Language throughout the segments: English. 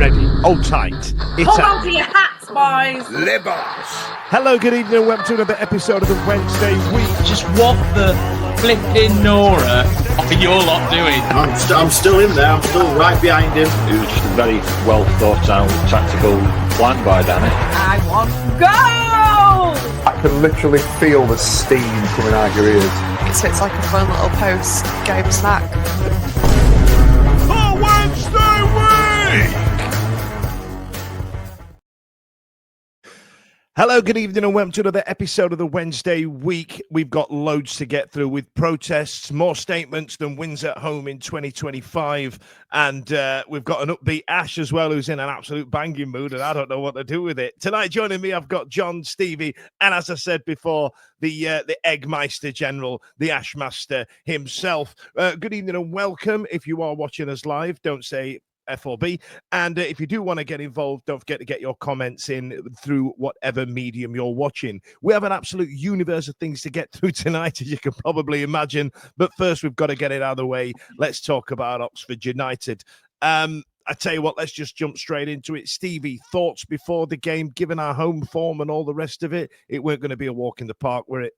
ready. Hold tight. It's Hold on to your hats, boys. Libos. Hello, good evening, and welcome to another episode of the Wednesday Week. Just what the flipping Nora are you lot doing? I'm still in there. I'm still right behind him. It was just a very well thought out tactical plan by Danny. I want goal! I can literally feel the steam coming out your ears. So it's like a fun little post-game snack. The Wednesday Week. Hello, good evening, and welcome to another episode of the Wednesday Week. We've got loads to get through with protests, more statements than wins at home in 2025, and we've got an upbeat Ash as well, who's in an absolute banging mood, and I don't know what to do with it. Tonight, joining me, I've got John, Stevie, and as I said before, the Eggmeister General, the Ashmaster himself. Good evening and welcome. If you are watching us live, don't say F4B. And if you do want to get involved, don't forget to get your comments in through whatever medium you're watching. We have an absolute universe of things to get through tonight, as you can probably imagine. But first, we've got to get it out of the way. Let's talk about Oxford United. I tell you what, let's just jump straight into it. Stevie, thoughts before the game, given our home form and all the rest of it? It weren't going to be a walk in the park, were it?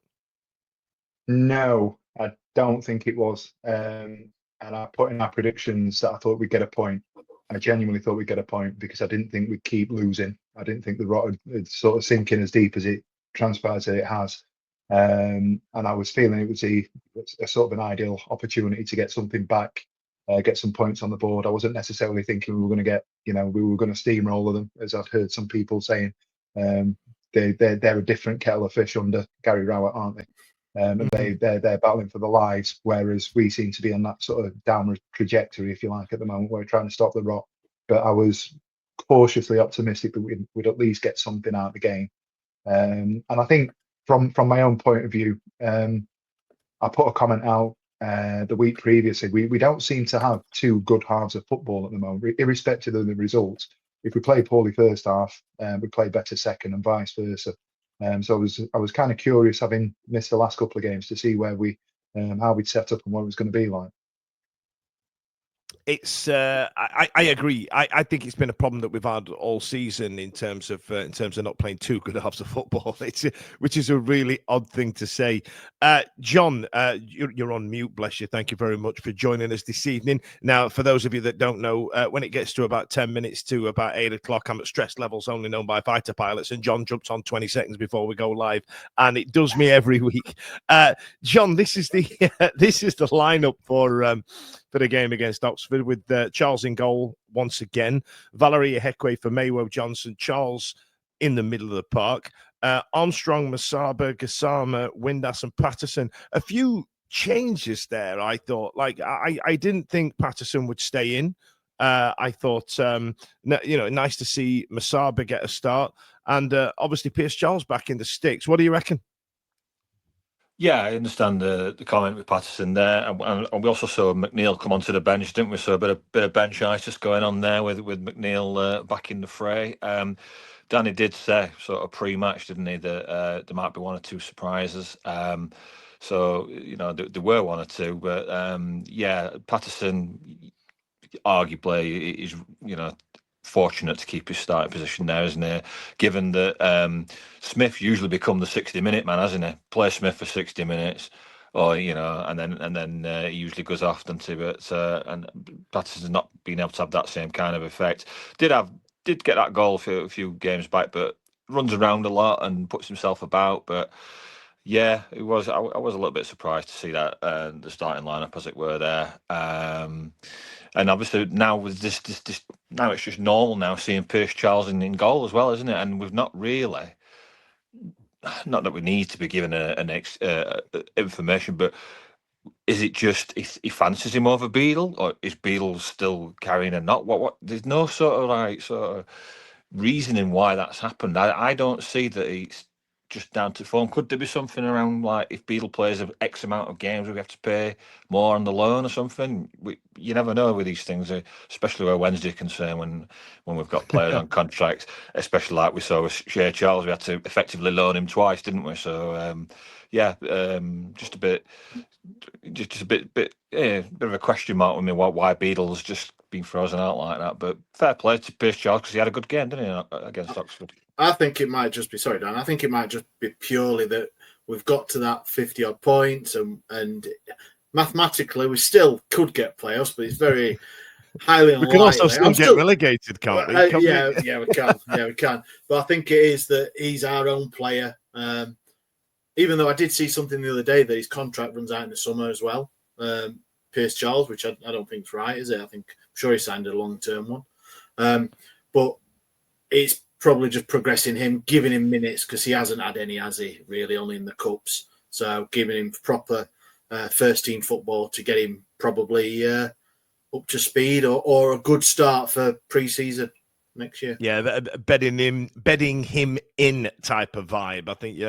No, I don't think it was. And I put in our predictions that I thought we'd get a point. I genuinely thought we'd get a point because I didn't think we'd keep losing. I didn't think the rot would sort of sink in as deep as it transpires that it has. And I was feeling it was a sort of an ideal opportunity to get something back, get some points on the board. I wasn't necessarily thinking we were going to get, we were going to steamroller them, as I've heard some people saying. They're a different kettle of fish under Gary Rowett, aren't they? And they're battling for their lives, whereas we seem to be on that sort of downward trajectory, if you like, at the moment, where we're trying to stop the rot. But I was cautiously optimistic that we'd at least get something out of the game. And I think from my own point of view, I put a comment out the week previously. We don't seem to have two good halves of football at the moment, irrespective of the results. If we play poorly first half, we play better second, and vice versa. So I was kind of curious, having missed the last couple of games, to see where how we'd set up and what it was going to be like. It's I agree. I think it's been a problem that we've had all season in terms of not playing two good halves of football. Which is a really odd thing to say. John, you're on mute. Bless you. Thank you very much for joining us this evening. Now, for those of you that don't know, when it gets to about 10 minutes to about 8 o'clock, I'm at stress levels only known by fighter pilots, and John jumps on 20 seconds before we go live, and it does me every week. John, this is the lineup for the game against Oxford, with Charles in goal once again, Valerie Ihekwe for Maywo Johnson, Charles in the middle of the park, Armstrong, Masaba, Gassama, Windass and Patterson. A few changes there, I thought. Like, I didn't think Patterson would stay in. I thought, nice to see Masaba get a start, and obviously Pierce Charles back in the sticks. What do you reckon? Yeah, I understand the comment with Patterson there, and we also saw McNeil come onto the bench, didn't we? So a bit of bench ice just going on there with McNeil back in the fray. Danny did say sort of pre-match, didn't he, that there might be one or two surprises. So there were one or two, but Patterson arguably is fortunate to keep his starting position there, isn't he? Given that Smith usually become the 60-minute man, hasn't he? Play Smith for 60 minutes, or and then he usually goes off, doesn't he? But and Patterson's not been able to have that same kind of effect. Did get that goal a few games back, but runs around a lot and puts himself about. But yeah, it was. I was a little bit surprised to see that the starting lineup, as it were, there. And obviously now with this now it's just normal now seeing Pierce Charles in goal as well, isn't it? And we've not really, not that we need to be given an information, but is it just he fancies him over Beadle, or is Beadle still carrying a knot? What? There's no sort of reasoning why that's happened. I don't see that it's just down to form. Could there be something around, like, if Beadle plays X amount of games, we have to pay more on the loan or something? You never know with these things, especially where Wednesday is concerned, when we've got players on contracts, especially like we saw with Shea Charles. We had to effectively loan him twice, didn't we? So just a bit of a question mark with me why Beadle's just been frozen out like that. But fair play to Pierce Charles because he had a good game, didn't he, against Oxford? I think it might just be, sorry, Dan, I think it might just be purely that we've got to that 50-odd points and mathematically we still could get playoffs, but it's very highly unlikely. We can also still get relegated, can't we? Yeah, we can. Yeah, we can. But I think it is that he's our own player. Even though I did see something the other day that his contract runs out in the summer as well. Pierce Charles, which I don't think is right, is it? I'm sure he signed a long-term one. But it's probably just progressing him, giving him minutes because he hasn't had any, has he? Really, only in the cups. So giving him proper first-team football to get him probably up to speed or a good start for pre-season next year. Yeah, bedding him in type of vibe. I think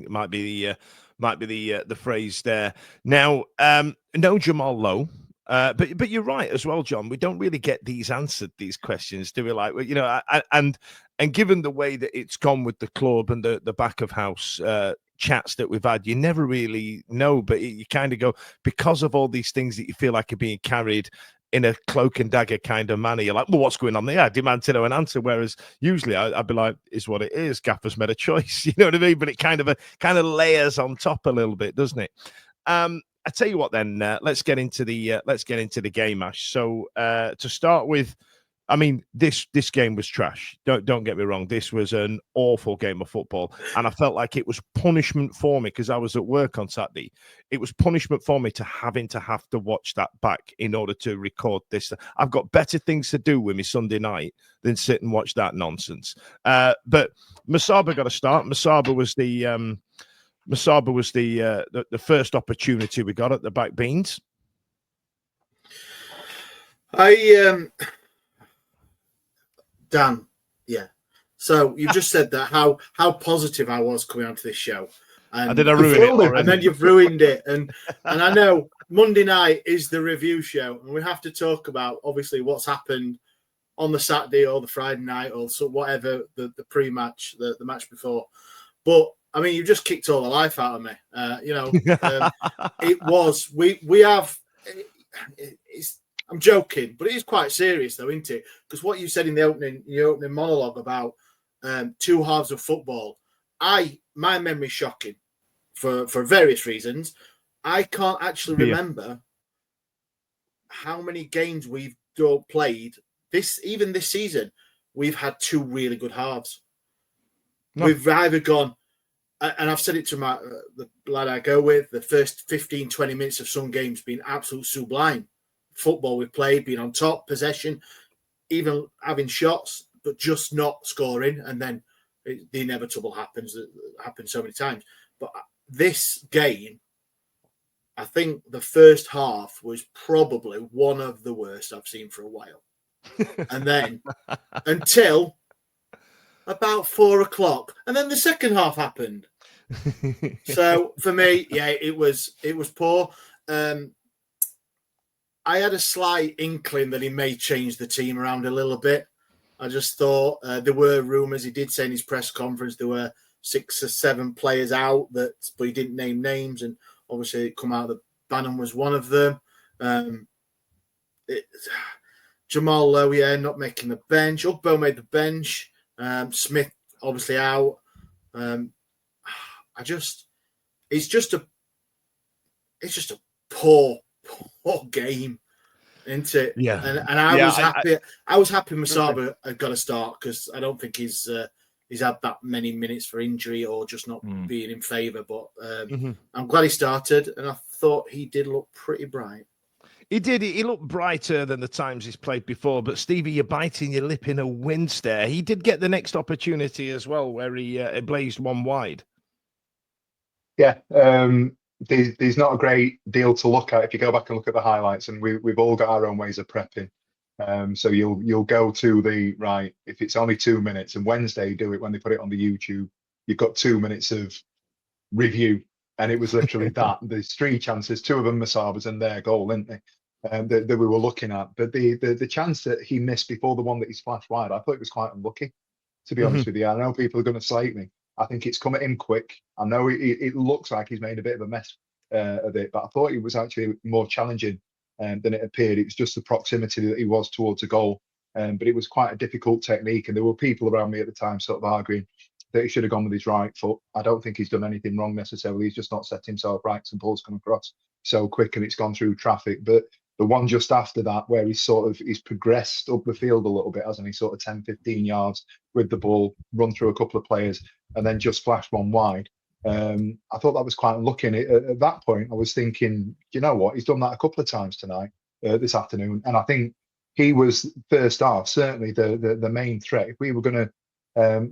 it might be the phrase there. Now, no Jamal Lowe. But you're right as well, John. We don't really get these questions, do we? Like, you know, and given the way that it's gone with the club and the back of house chats that we've had, you never really know. But you kind of go, because of all these things that you feel like are being carried in a cloak and dagger kind of manner, you're like, well, what's going on there? I demand to know an answer. Whereas usually I'd be like, is what it is. Gaffer's made a choice, you know what I mean? But it kind of layers on top a little bit, doesn't it? I tell you what, then let's get into the game, Ash. So to start with, I mean, this game was trash. Don't get me wrong. This was an awful game of football, and I felt like it was punishment for me because I was at work on Saturday. It was punishment for me to have to watch that back in order to record this. I've got better things to do with me Sunday night than sit and watch that nonsense. But Masaba got a start. Masaba was the first opportunity we got at the back beans. Dan, yeah. So you just said that how positive I was coming onto this show, and did I ruin it already? And then you've ruined it. And I know Monday night is the review show, and we have to talk about obviously what's happened on the Saturday or the Friday night or so whatever the pre-match, the match before. But I mean, you just kicked all the life out of me. It was we have. I'm joking, but it is quite serious, though, isn't it? Because what you said in your opening monologue about two halves of football, my memory's shocking for various reasons. I can't actually remember how many games we've played even this season. We've had two really good halves. No. We've either gone, and I've said it to the lad I go with, the first 15, 20 minutes of some games being absolute sublime. Football we've played, being on top, possession, even having shots, but just not scoring. And then the inevitable happens. It happens so many times. But this game, I think the first half was probably one of the worst I've seen for a while. And then until about 4 o'clock. And then the second half happened. So for me, yeah, it was poor. I had a slight inkling that he may change the team around a little bit. I just thought there were rumours. He did say in his press conference there were 6 or 7 players out, but he didn't name names. And obviously it come out that Bannon was one of them. Jamal Lowe, not making the bench. Ugbo made the bench. Smith obviously out. It's just a poor game, isn't it? Yeah. And I was happy. I was happy Masaba had got a start because I don't think he's had that many minutes for injury or just not being in favour. But I'm glad he started, and I thought he did look pretty bright. He did. He looked brighter than the times he's played before. But Stevie, you're biting your lip in a win stare. He did get the next opportunity as well, where he blazed one wide. Yeah. There's not a great deal to look at if you go back and look at the highlights, and we've all got our own ways of prepping. So you'll go to the right if it's only 2 minutes, and Wednesday do it when they put it on the YouTube. You've got 2 minutes of review, and it was literally that. There's 3 chances, 2 of them Masaba's and their goal, isn't they? That we were looking at, but the chance that he missed before the one that he's flashed wide, I thought it was quite unlucky. To be honest with you, I know people are going to slate me. I think it's come at him quick. I know it looks like he's made a bit of a mess of it, but I thought it was actually more challenging than it appeared. It was just the proximity that he was towards a goal. But it was quite a difficult technique, and there were people around me at the time sort of arguing that he should have gone with his right foot. I don't think he's done anything wrong necessarily. He's just not set himself right. Some balls come across so quick and it's gone through traffic. But the one just after that, where he's progressed up the field a little bit, hasn't he? Sort of 10, 15 yards with the ball, run through a couple of players, and then just flashed one wide. I thought that was quite unlucky. And at that point, I was thinking, you know what? He's done that a couple of times tonight, this afternoon. And I think he was first half, certainly the main threat. If we were going to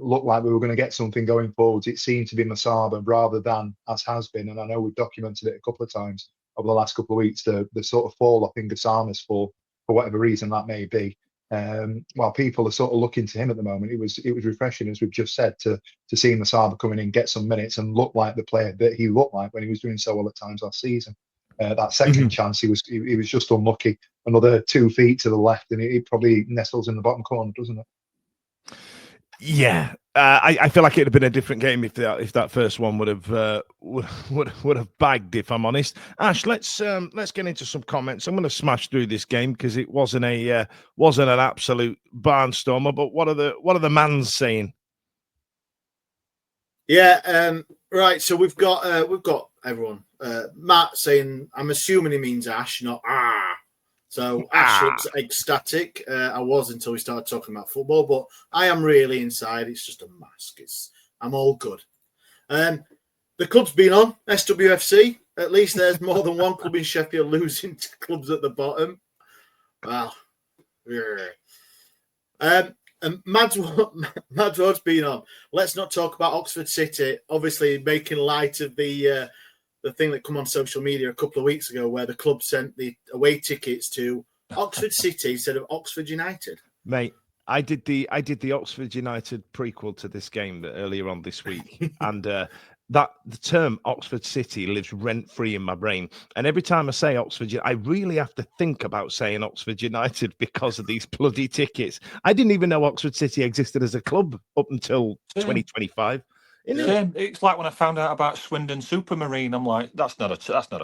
look like we were going to get something going forwards, it seemed to be Masaba rather than, as has been, and I know we've documented it a couple of times over the last couple of weeks, the sort of fall off in Gassama's for whatever reason that may be. While people are sort of looking to him at the moment, it was refreshing, as we've just said, to see Masaba come in and get some minutes and look like the player that he looked like when he was doing so well at times last season. That second chance, he was just unlucky. Another 2 feet to the left, and he probably nestles in the bottom corner, doesn't it? Yeah, I feel like it'd have been a different game if that first one would have bagged. If I'm honest, Ash, let's get into some comments. I'm going to smash through this game because it wasn't an absolute barnstormer. But what are the mans saying? Yeah, right. So we've got everyone. Matt saying, I'm assuming he means Ash, not ah. So Ash looks ecstatic. I was until we started talking about football, but I am really inside. It's just a mask. I'm all good. The club's been on SWFC. At least there's more than one club in Sheffield losing to clubs at the bottom. Well, yeah. And Mads Ward's been on. Let's not talk about Oxford City. Obviously, making light of the thing that come on social media a couple of weeks ago, where the club sent the away tickets to Oxford City instead of Oxford United. Mate, I did the Oxford United prequel to this game earlier on this week, and that the term Oxford City lives rent free in my brain. And every time I say Oxford, I really have to think about saying Oxford United because of these bloody tickets. I didn't even know Oxford City existed as a club up until 2025. It's like when I found out about Swindon Supermarine, I'm like, that's not a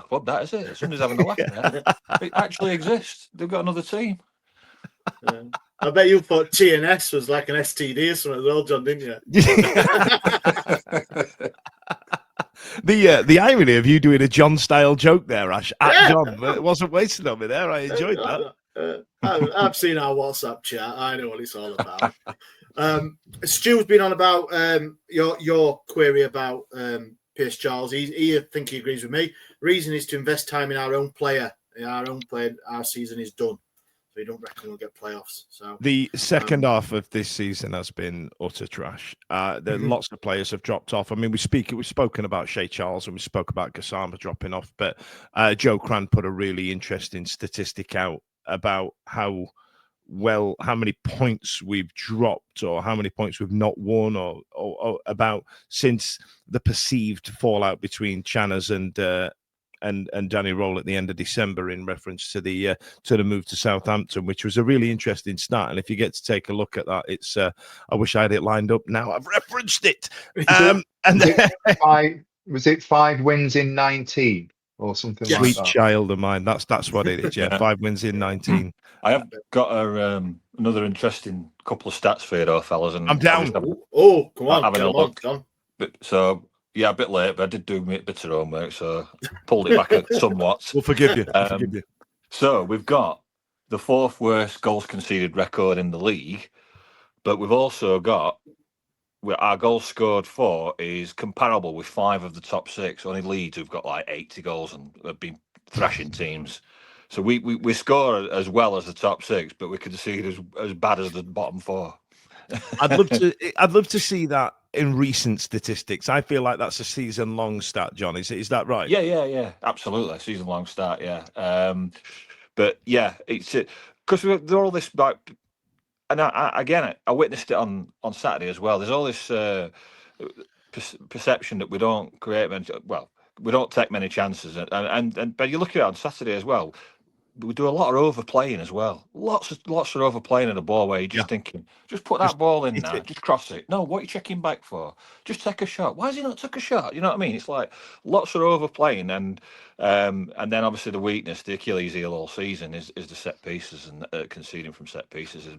club, that is it? Somebody's having a laugh there. It actually exists. They've got another team. Yeah. I bet you thought TNS was like an STD or something as well, John, didn't you? The irony of you doing a John style joke there, Ash, at John, it wasn't wasted on me there. I enjoyed that. I've seen our WhatsApp chat. I know what it's all about. Stu's been on about your query about Pierce Charles. He think he agrees with me. Reason is to invest time in our own player. Our season is done. So you don't reckon we'll get playoffs. So the second half of this season has been utter trash. Lots of players have dropped off. I mean, we've spoken about Shea Charles and we spoke about Gassama dropping off, but Joe Cran put a really interesting statistic out about how many points we've dropped or how many points we've not won or about since the perceived fallout between Channers and Danny Roll at the end of December in reference to the move to Southampton, which was a really interesting start. And if you get to take a look at that, it's I wish I had it lined up now. I've referenced it. Was it 5 wins in 19 or something like that? Sweet child of mine. That's what it is. Yeah, 5 wins in 19. I have got another interesting couple of stats for you, though, fellas. And I'm down. Come on, having a look. John. So. Yeah, a bit late, but I did do a bit of homework, so pulled it back somewhat. We'll forgive you. So we've got the 4th worst goals conceded record in the league, but we've also got our goals scored for is comparable with 5 of the top 6. Only Leeds who've got like 80 goals and have been thrashing teams. So we score as well as the top 6, but we concede as bad as the bottom 4. I'd love to see that in recent statistics. I feel like that's a season-long stat, John. Is that right? Yeah, absolutely, season-long stat. Yeah, but yeah, it's because there's all this like, and I witnessed it on Saturday as well. There's all this perception that we don't create we don't take many chances, and but you look at it on Saturday as well. we do a lot of overplaying as well. Lots of overplaying of the ball where you're just thinking, just put that ball in now, just cross it. No, what are you checking back for? Just take a shot. Why has he not took a shot? You know what I mean? It's like lots of overplaying, and then obviously the weakness, the Achilles heel all season is the set pieces, and conceding from set pieces has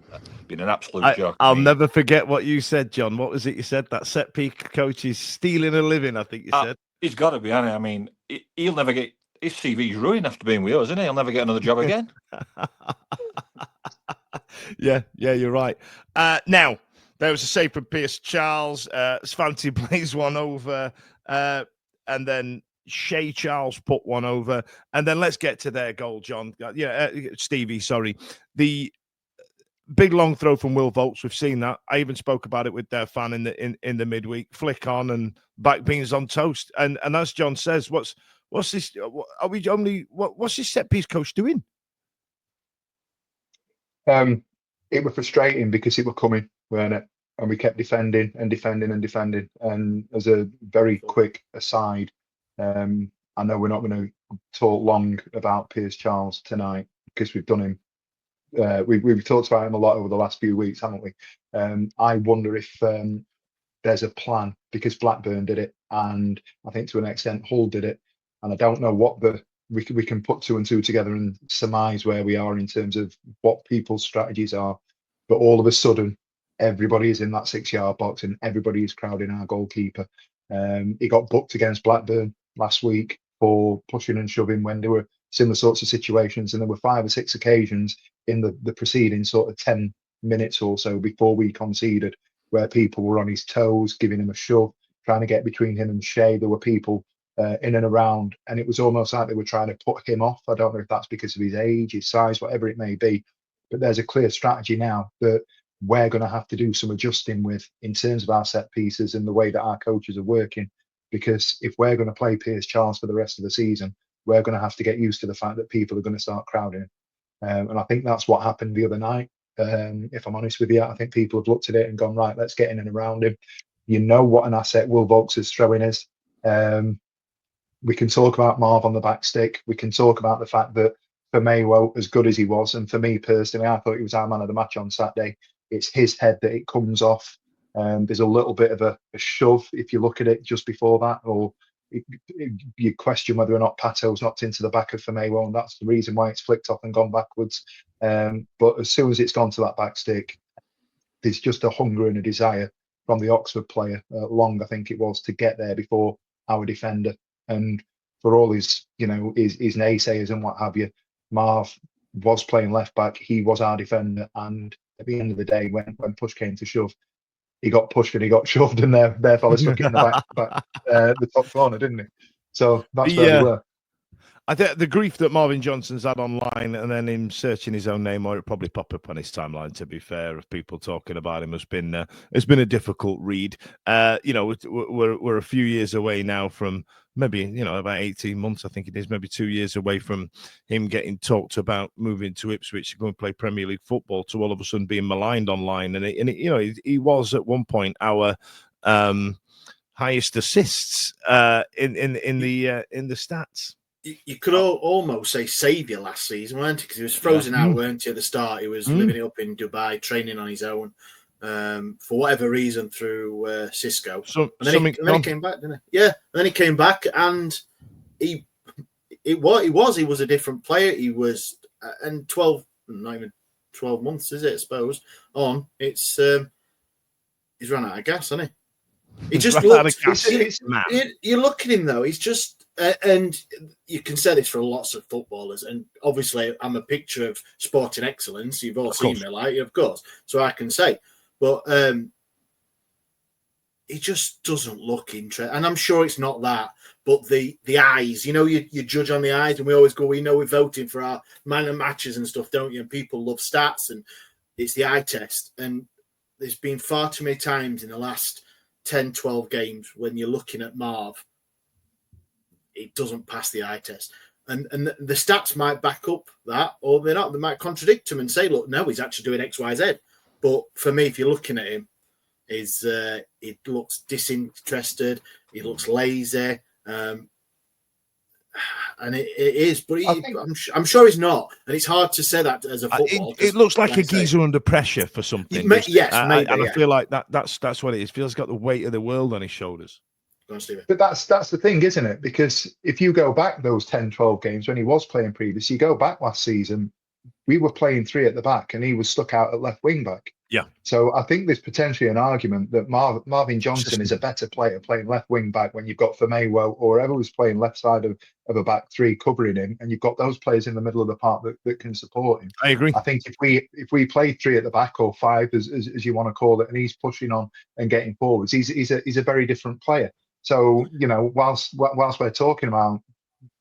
been an absolute joke. I'll never forget what you said, John. What was it you said? That set piece coach is stealing a living, I think you said. He's got to be, hasn't he? I mean, he'll never get his CV's ruined after being with us, isn't he? He'll never get another job again. Yeah, you're right. Now, there was a save from Pierce Charles. Svanti plays one over, and then Shea Charles put one over. And then let's get to their goal, John. Stevie, sorry. The big long throw from Will Volks. We've seen that. I even spoke about it with their fan in the midweek. Flick on and back beans on toast. And as John says, what's this? What's this set piece coach doing? It was frustrating because it was coming, weren't it? And we kept defending. And as a very quick aside, I know we're not going to talk long about Pierce Charles tonight because we've done him. We've talked about him a lot over the last few weeks, haven't we? I wonder if there's a plan, because Blackburn did it, and I think to an extent Hull did it, and I don't know what we can put two and two together and surmise where we are in terms of what people's strategies are. But all of a sudden, everybody is in that 6-yard box and everybody is crowding our goalkeeper. He got booked against Blackburn last week for pushing and shoving when there were similar sorts of situations, and there were 5 or 6 occasions in the preceding sort of 10 minutes or so before we conceded where people were on his toes, giving him a shove, trying to get between him and Shea. There were people in and around, and it was almost like they were trying to put him off. I don't know if that's because of his age, his size, whatever it may be, but there's a clear strategy now that we're going to have to do some adjusting with in terms of our set pieces and the way that our coaches are working, because if we're going to play Pierce Charles for the rest of the season, we're going to have to get used to the fact that people are going to start crowding. And I think that's what happened the other night. If I'm honest with you, I think people have looked at it and gone, right, let's get in and around him. You know what an asset Will Volks' throwing is. We can talk about Marv on the back stick. We can talk about the fact that for Maywell, as good as he was, and for me personally, I thought he was our man of the match on Saturday. It's his head that it comes off. There's a little bit of a shove if you look at it just before that, or you question whether or not Pato's knocked into the back of Maywell, and that's the reason why it's flicked off and gone backwards. But as soon as it's gone to that back stick, there's just a hunger and a desire from the Oxford player, Long, I think it was, to get there before our defender. And for all his naysayers and what have you, Marv was playing left back. He was our defender, and at the end of the day, when push came to shove, he got pushed and he got shoved, and their fella stuck it in the back the top corner, didn't he? So that's where we were. I think the grief that Marvin Johnson's had online, and then him searching his own name, or it probably pop up on his timeline, to be fair, of people talking about him, has been a difficult read. We're a few years away now from maybe about 18 months, I think it is, maybe 2 years away from him getting talked about moving to Ipswich to go and play Premier League football, to all of a sudden being maligned online, and he was at one point our highest assists in the stats. You could almost say saviour last season, weren't he? Because he was frozen out, weren't he, at the start? He was living it up in Dubai, training on his own, for whatever reason, through Cisco. And then he came back, didn't he? Yeah, and then he came back, and he was a different player. He was, and not even 12 months, is it, I suppose, on, he's run out of gas, hasn't he? He just looks, you look at him, though, he's just, and you can say this for lots of footballers, and obviously I'm a picture of sporting excellence. You've all seen me, like, of course, so I can say, but he just doesn't look interested, and I'm sure it's not that, but the eyes, you judge on the eyes, and we always go, we're voting for our man of matches and stuff, don't you? And people love stats, and it's the eye test, and there's been far too many times in the last 10, 12 games when you're looking at Marv, it doesn't pass the eye test. And the stats might back up that, or they're not. They might contradict him and say, look, no, he's actually doing X, Y, Z. But for me, if you're looking at him, it looks disinterested. He looks lazy. And it is, but I think- I'm sure he's not. And it's hard to say that as a football. It looks like a I say, geezer under pressure for something. Yes, maybe. And I feel like that's what it is. Feels he's got the weight of the world on his shoulders. Go on, Stephen. But that's the thing, isn't it? Because if you go back those 10, 12 games when he was playing previously, you go back last season, we were playing three at the back and he was stuck out at left wing back. Yeah. So I think there's potentially an argument that Marvin Johnson is a better player playing left wing back when you've got Firmino or whoever was playing left side of a back three covering him, and you've got those players in the middle of the park that can support him. I agree. I think if we play three at the back or five, as you want to call it, and he's pushing on and getting forwards, he's a very different player. So, you know, whilst we're talking about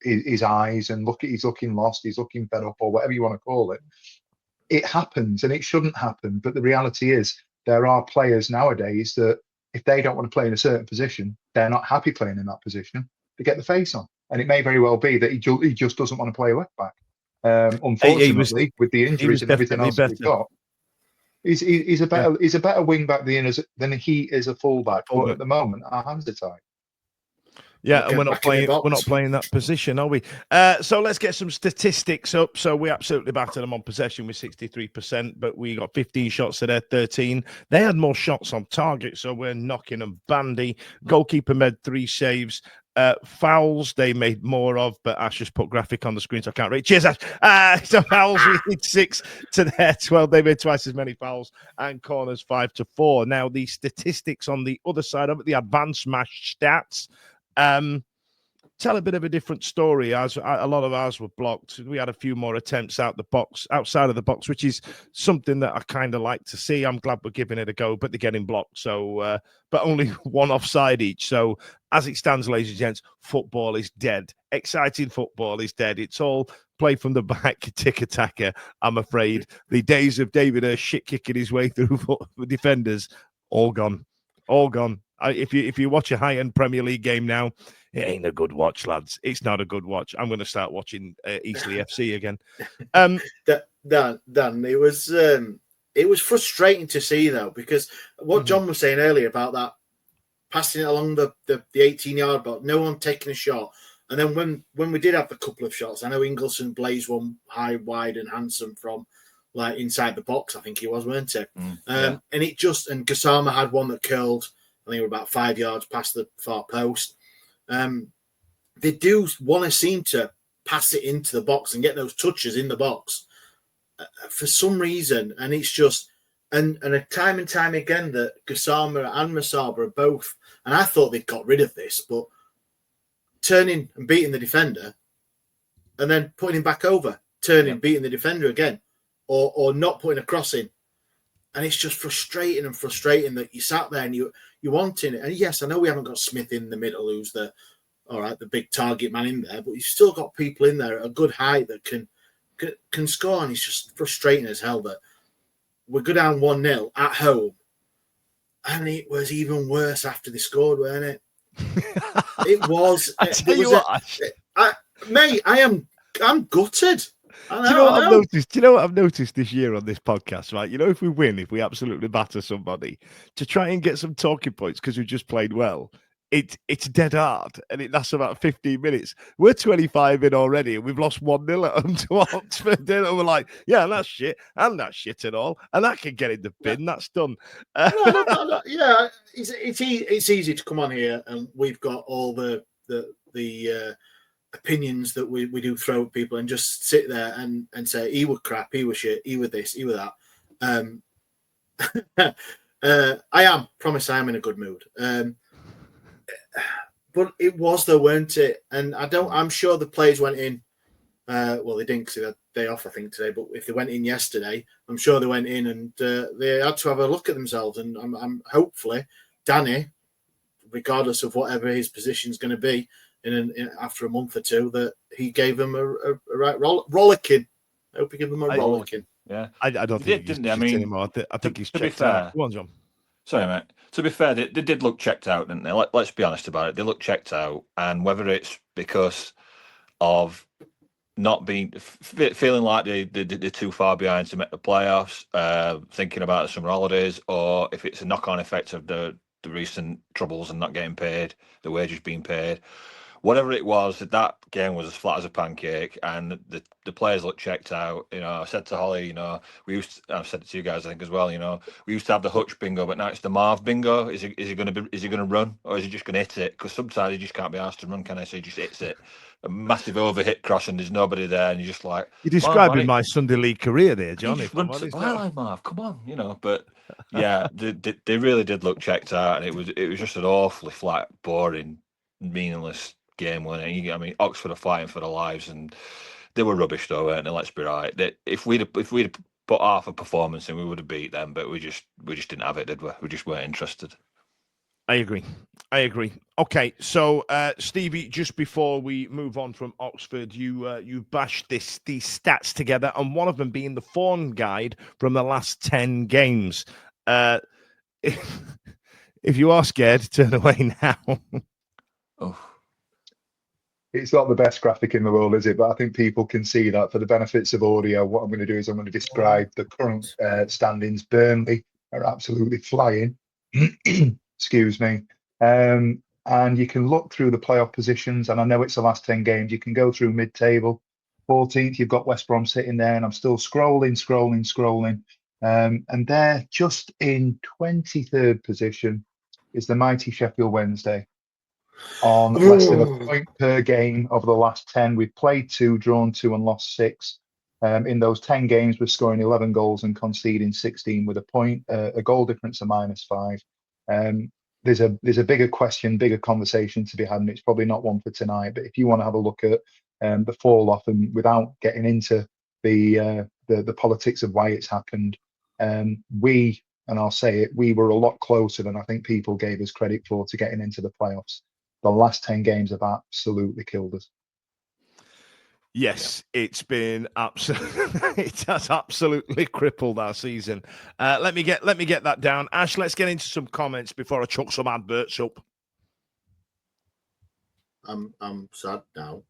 his eyes and he's looking lost, he's looking fed up, or whatever you want to call it, it happens and it shouldn't happen. But the reality is there are players nowadays that if they don't want to play in a certain position, they're not happy playing in that position, they get the face on. And it may very well be that he just doesn't want to play left back. Unfortunately, with the injuries and everything else that we've got, he's a better wing back than he is a full back. But at the moment, our hands are tied. Yeah, and we're not playing that position, are we? So let's get some statistics up. So we absolutely battered them on possession with 63%, but we got 15 shots to their 13. They had more shots on target, so we're knocking them bandy. Goalkeeper made 3 saves. Fouls they made more of, but Ash just put graphic on the screen, so I can't read. Cheers, Ash. So fouls, we did 6 to their 12. They made twice as many fouls, and corners 5 to 4. Now the statistics on the other side of it, the advanced match stats, tell a bit of a different story. As a lot of ours were blocked, we had a few more attempts outside of the box, which is something that I kind of like to see. I'm glad we're giving it a go, but they're getting blocked. So, but only 1 offside each. So, as it stands, ladies and gents, football is dead. Exciting football is dead. It's all play from the back, tick-a-tacker. I'm afraid the days of David Hirsch shit kicking his way through defenders, all gone. If you watch a high-end Premier League game now, it ain't a good watch, lads. It's not a good watch. I'm going to start watching Eastleigh FC again. Dan, it was frustrating to see though, because what John was saying earlier about that passing it along the 18-yard box, no one taking a shot, and then when we did have the couple of shots, I know Ingleson blazed one high, wide, and handsome from like inside the box. I think he was, weren't it? And Gassama had one that curled. I think we're about 5 yards past the far post. They do want to seem to pass it into the box and get those touches in the box for some reason. And it's just, and a time and time again that Gassama and Masaba are both, and I thought they'd got rid of this, but turning and beating the defender and then putting him back over, beating the defender again, or not putting a cross in. And it's just frustrating that you sat there and you're wanting it. And yes, I know we haven't got Smith in the middle, who's the big target man in there, but you've still got people in there at a good height that can score. And it's just frustrating as hell that we go down 1-0 at home. And it was even worse after they scored, weren't it? It was. Mate, I'm gutted. Do you know what I've noticed? Do you know what I've noticed this year on this podcast, right? You know, if we win, if we absolutely batter somebody, to try and get some talking points because we just played well, it's dead hard and it lasts about 15 minutes. We're 25 in already and we've lost 1-0 at home to Oxford. And we're like, yeah, that's shit, and that's shit and all, and that can get in the bin. That's done. No. Yeah, it's easy to come on here and we've got all the opinions that we do throw at people and just sit there and say he was crap, he was shit, he was this, he was that. I promise I am in a good mood. But it was though, weren't it? And I'm sure the players went in. Well, they didn't because they had day off, I think, today. But if they went in yesterday, I'm sure they went in and they had to have a look at themselves. And I'm hopefully Danny, regardless of whatever his position is going to be, after a month or two, that he gave them a right rollicking. I hope he gave them a rollicking. Yeah, I don't think he didn't. I mean, anymore. I think he's checked out. Go on, John. Sorry, mate. To be fair, they did look checked out, didn't they? Let's be honest about it. They looked checked out, and whether it's because of not being feeling like they're too far behind to make the playoffs, thinking about the summer holidays, or if it's a knock-on effect of the recent troubles and not getting paid, the wages being paid, whatever it was, that game was as flat as a pancake, and the players looked checked out. I said to Holly, I've said it to you guys, I think as well. We used to have the Hutch bingo, but now it's the Marv bingo. Is he going to run, or is he just going to hit it? Because sometimes he just can't be asked to run, can I? So he just hits it, a massive overhit cross, and there's nobody there, and you're just like, you're describing my Sunday league career there, John. Marv, come on, but yeah, they really did look checked out, and it was just an awfully flat, boring, meaningless game winning. I mean, Oxford are fighting for their lives, and they were rubbish though, weren't they? Let's be right. If we'd put half a performance in, we would have beat them, but we just didn't have it, did we? We just weren't interested. I agree. Okay, so Stevie, just before we move on from Oxford, you bashed these stats together, and one of them being the form guide from the last 10 games. If you are scared, turn away now. Oh. It's not the best graphic in the world, is it? But I think people can see that. For the benefits of audio, what I'm going to do is I'm going to describe the current standings. Burnley are absolutely flying. Excuse me. And you can look through the playoff positions, and I know it's the last 10 games. You can go through mid-table. 14th, you've got West Brom sitting there, and I'm still scrolling. And they're just in 23rd position is the mighty Sheffield Wednesday on less than a point per game over the last 10. We've played 2, drawn 2, and lost 6. In those 10 games, we're scoring 11 goals and conceding 16 with a goal difference of -5. There's a bigger question, bigger conversation to be had, and it's probably not one for tonight. But if you want to have a look at the fall off, and without getting into the politics of why it's happened, and I'll say it, we were a lot closer than I think people gave us credit for to getting into the playoffs. The last 10 games have absolutely killed us. Yes, it's been absolutely, it has absolutely crippled our season. Let me get that down. Ash, let's get into some comments before I chuck some adverts up. I'm sad now.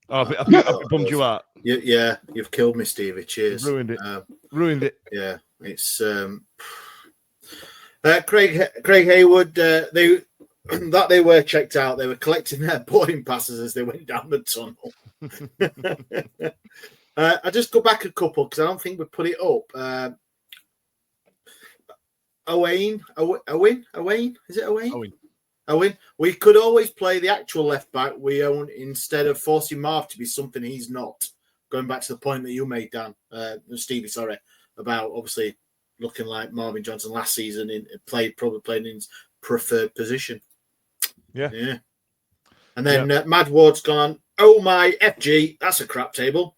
Oh, I've bummed you out. Yeah, you've killed me, Stevie. Cheers. Ruined it. Yeah, it's Craig Haywood. They were checked out. They were collecting their boarding passes as they went down the tunnel. I just go back a couple because I don't think we put it up. Owain? Is it Owain? Owen. We could always play the actual left back we own instead of forcing Marv to be something he's not. Going back to the point that you made, Dan, Stevie, sorry, about obviously looking like Marvin Johnson last season probably playing in his preferred position. Yeah. And then Mad Ward's gone, oh my FG, that's a crap table.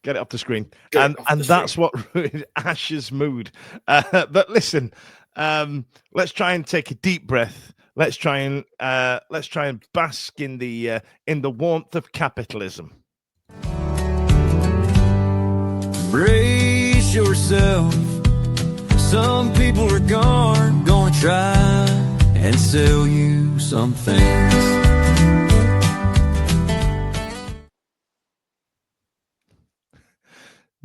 Get it off the screen. And that's what ruined Ash's mood. But listen, let's try and take a deep breath. Let's try and bask in the warmth of capitalism. Brace yourself. Some people are gonna try and sell you some things.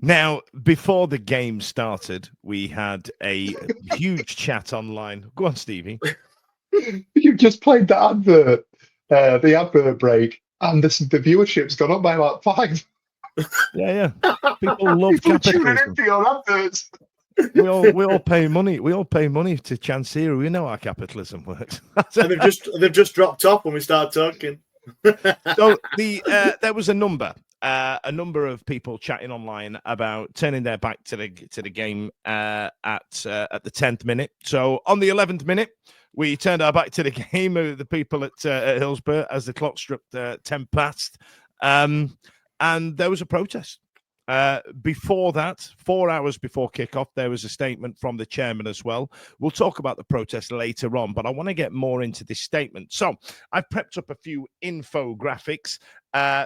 Now, before the game started, we had a huge chat online. Go on, Stevie. You've just played the advert break, and the viewership's gone up by like 5. Yeah. People love capitalism. Into your adverts. We all pay money. We all pay money to Chancery. We know how capitalism works. And they've just dropped off when we start talking. So there was a number of people chatting online about turning their back to the game at the 10th minute. So on the 11th minute, we turned our back to the game. The people at Hillsborough as the clock struck 10 past, and there was a protest. Before that, 4 hours before kickoff, there was a statement from the chairman as well. We'll talk about the protest later on, but I want to get more into this statement. So I prepped up a few infographics.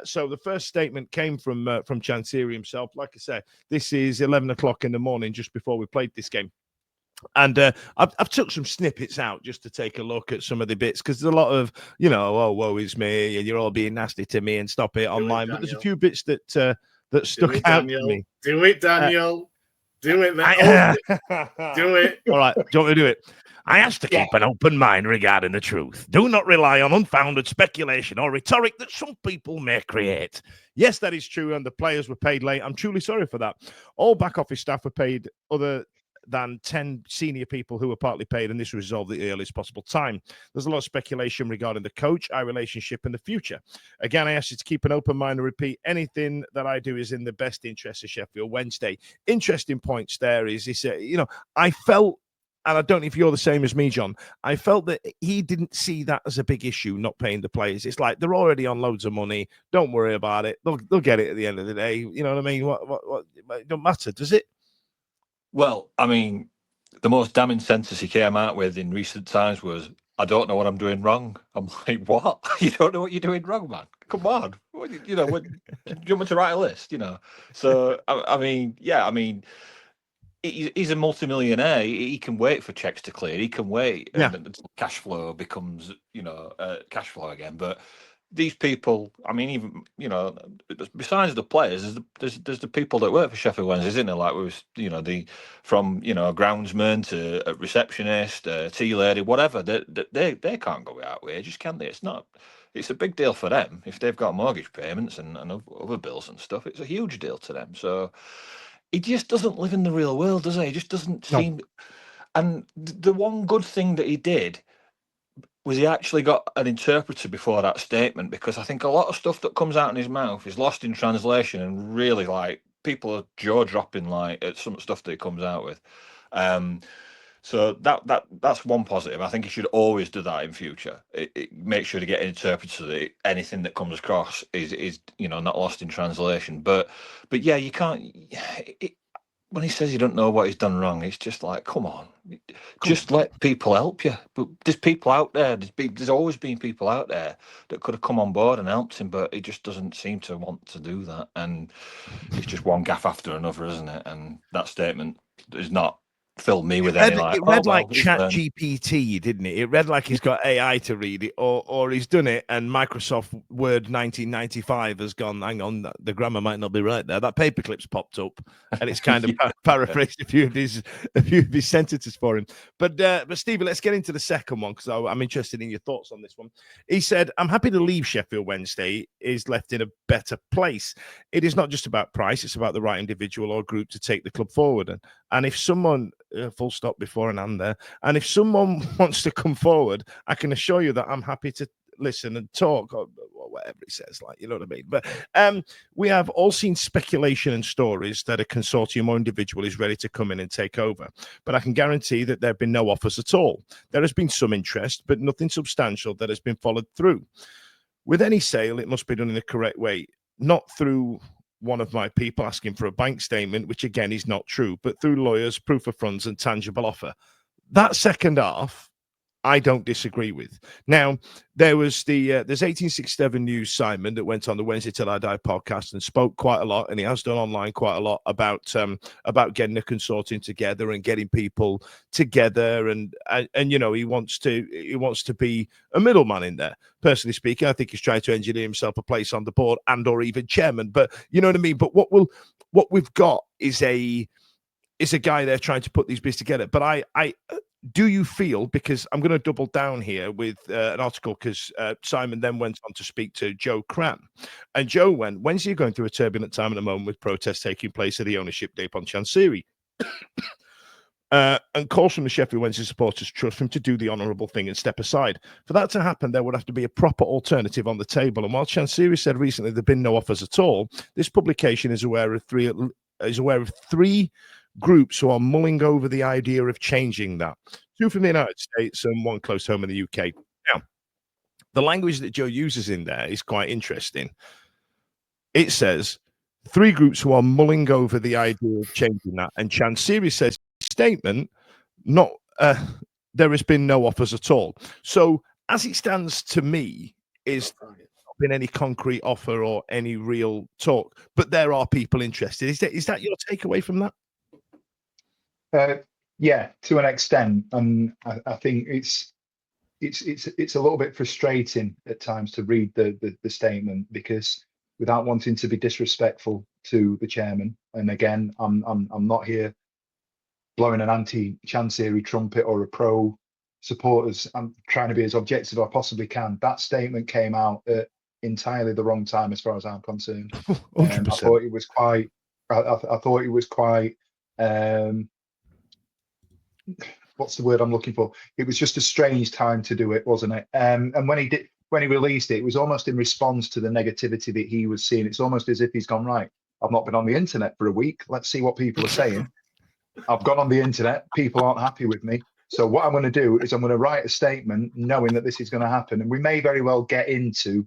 So the first statement came from Chancery himself. Like I said, this is 11 o'clock in the morning, just before we played this game. And I've took some snippets out just to take a look at some of the bits, because there's a lot of, oh, woe is me, and you're all being nasty to me and stop it online. But there's a few bits that stuck out to me. Do it, Daniel. Do it, man. Do it. All right. Do you want me to do it? I ask to keep an open mind regarding the truth. Do not rely on unfounded speculation or rhetoric that some people may create. Yes, that is true, and the players were paid late. I'm truly sorry for that. All back office staff were paid other than 10 senior people who were partly paid, and this was resolved at the earliest possible time. There's a lot of speculation regarding the coach, our relationship, and the future. Again, I ask you to keep an open mind and repeat anything that I do is in the best interest of Sheffield Wednesday. Interesting points there is, I felt, and I don't know if you're the same as me, John, I felt that he didn't see that as a big issue, not paying the players. It's like they're already on loads of money. Don't worry about it. They'll get it at the end of the day. You know what I mean? What it don't matter, does it? Well, I mean, the most damning sentence he came out with in recent times was, "I don't know what I'm doing wrong." I'm like, what? You don't know what you're doing wrong, man? Come on. Do you want me to write a list? So, I mean, he's a multimillionaire. He can wait for checks to clear. He can wait until cash flow becomes, cash flow again. But these people, I mean, even besides the players, there's the people that work for Sheffield Wednesday, isn't there? Like from groundsman to a receptionist, tea lady, whatever. They can't go without wages, can they? It's a big deal for them if they've got mortgage payments and other bills and stuff. It's a huge deal to them. So he just doesn't live in the real world, does he? He just doesn't seem. And the one good thing that he did was he actually got an interpreter before that statement, because I think a lot of stuff that comes out in his mouth is lost in translation, and really, like, people are jaw dropping like at some stuff that he comes out with. So that's one positive. I think he should always do that in future. Make sure to get an interpreter so that anything that comes across is not lost in translation. But yeah, you can't. When he says he don't know what he's done wrong, it's just like, come on, just let people help you. But there's people out there. There's always been people out there that could have come on board and helped him, but he just doesn't seem to want to do that. And it's just one gaff after another, isn't it? And that statement is not filled me with any like. It read like Chat GPT, didn't it? It read like he's got AI to read it, or he's done it, and Microsoft Word 1995 has gone. Hang on, the grammar might not be right there. That paperclip's popped up, and it's kind of paraphrased a few of his sentences for him. But Stevie, let's get into the second one, because I'm interested in your thoughts on this one. He said, "I'm happy to leave Sheffield Wednesday is left in a better place. It is not just about price; it's about the right individual or group to take the club forward. And if someone." Full stop before and there. And if someone wants to come forward, I can assure you that I'm happy to listen and talk, or whatever he says, like, you know what I mean? But we have all seen speculation and stories that a consortium or individual is ready to come in and take over. But I can guarantee that there have been no offers at all. There has been some interest, but nothing substantial that has been followed through. With any sale, it must be done in the correct way, not through one of my people asking for a bank statement, which again is not true, but through lawyers, proof of funds, and tangible offer. That second half, I don't disagree with. Now, there was there's 1867 News Simon that went on the Wednesday Till I Die podcast and spoke quite a lot, and he has done online quite a lot about getting a consortium together and getting people together, and he wants to be a middleman in there. Personally speaking, I think he's trying to engineer himself a place on the board and or even chairman. But you know what I mean. But what we've got is a guy there trying to put these bits together. But I do you feel, because I'm going to double down here with an article, because Simon then went on to speak to Joe Cram, and Joe went, Wednesday you're going through a turbulent time at the moment with protests taking place at the ownership day on Chancery. And calls from the Sheffield Wednesday supporters trust him to do the honourable thing and step aside. For that to happen, there would have to be a proper alternative on the table. And while Chancery said recently there have been no offers at all, this publication is aware of three groups who are mulling over the idea of changing that. 2 from the United States and 1 close home in the UK. Now, the language that Joe uses in there is quite interesting. It says 3 groups who are mulling over the idea of changing that, and Chancery says statement, not there has been no offers at all. So as it stands to me, is not been any concrete offer or any real talk, but there are people interested. Is that your takeaway from that? Yeah, to an extent, and I think it's a little bit frustrating at times to read the statement, because without wanting to be disrespectful to the chairman, and again, I'm not here blowing an anti-Chancery trumpet or a pro supporters, I'm trying to be as objective as I possibly can. That statement came out at entirely the wrong time, as far as I'm concerned. 100%. I thought it was quite. I thought it was quite. What's the word I'm looking for? It was just a strange time to do it, wasn't it? And when he released it, it was almost in response to the negativity that he was seeing. It's almost as if he's gone, right, I've not been on the internet for a week. Let's see what people are saying. I've gone on the internet. People aren't happy with me. So what I'm going to do is I'm going to write a statement knowing that this is going to happen. And we may very well get into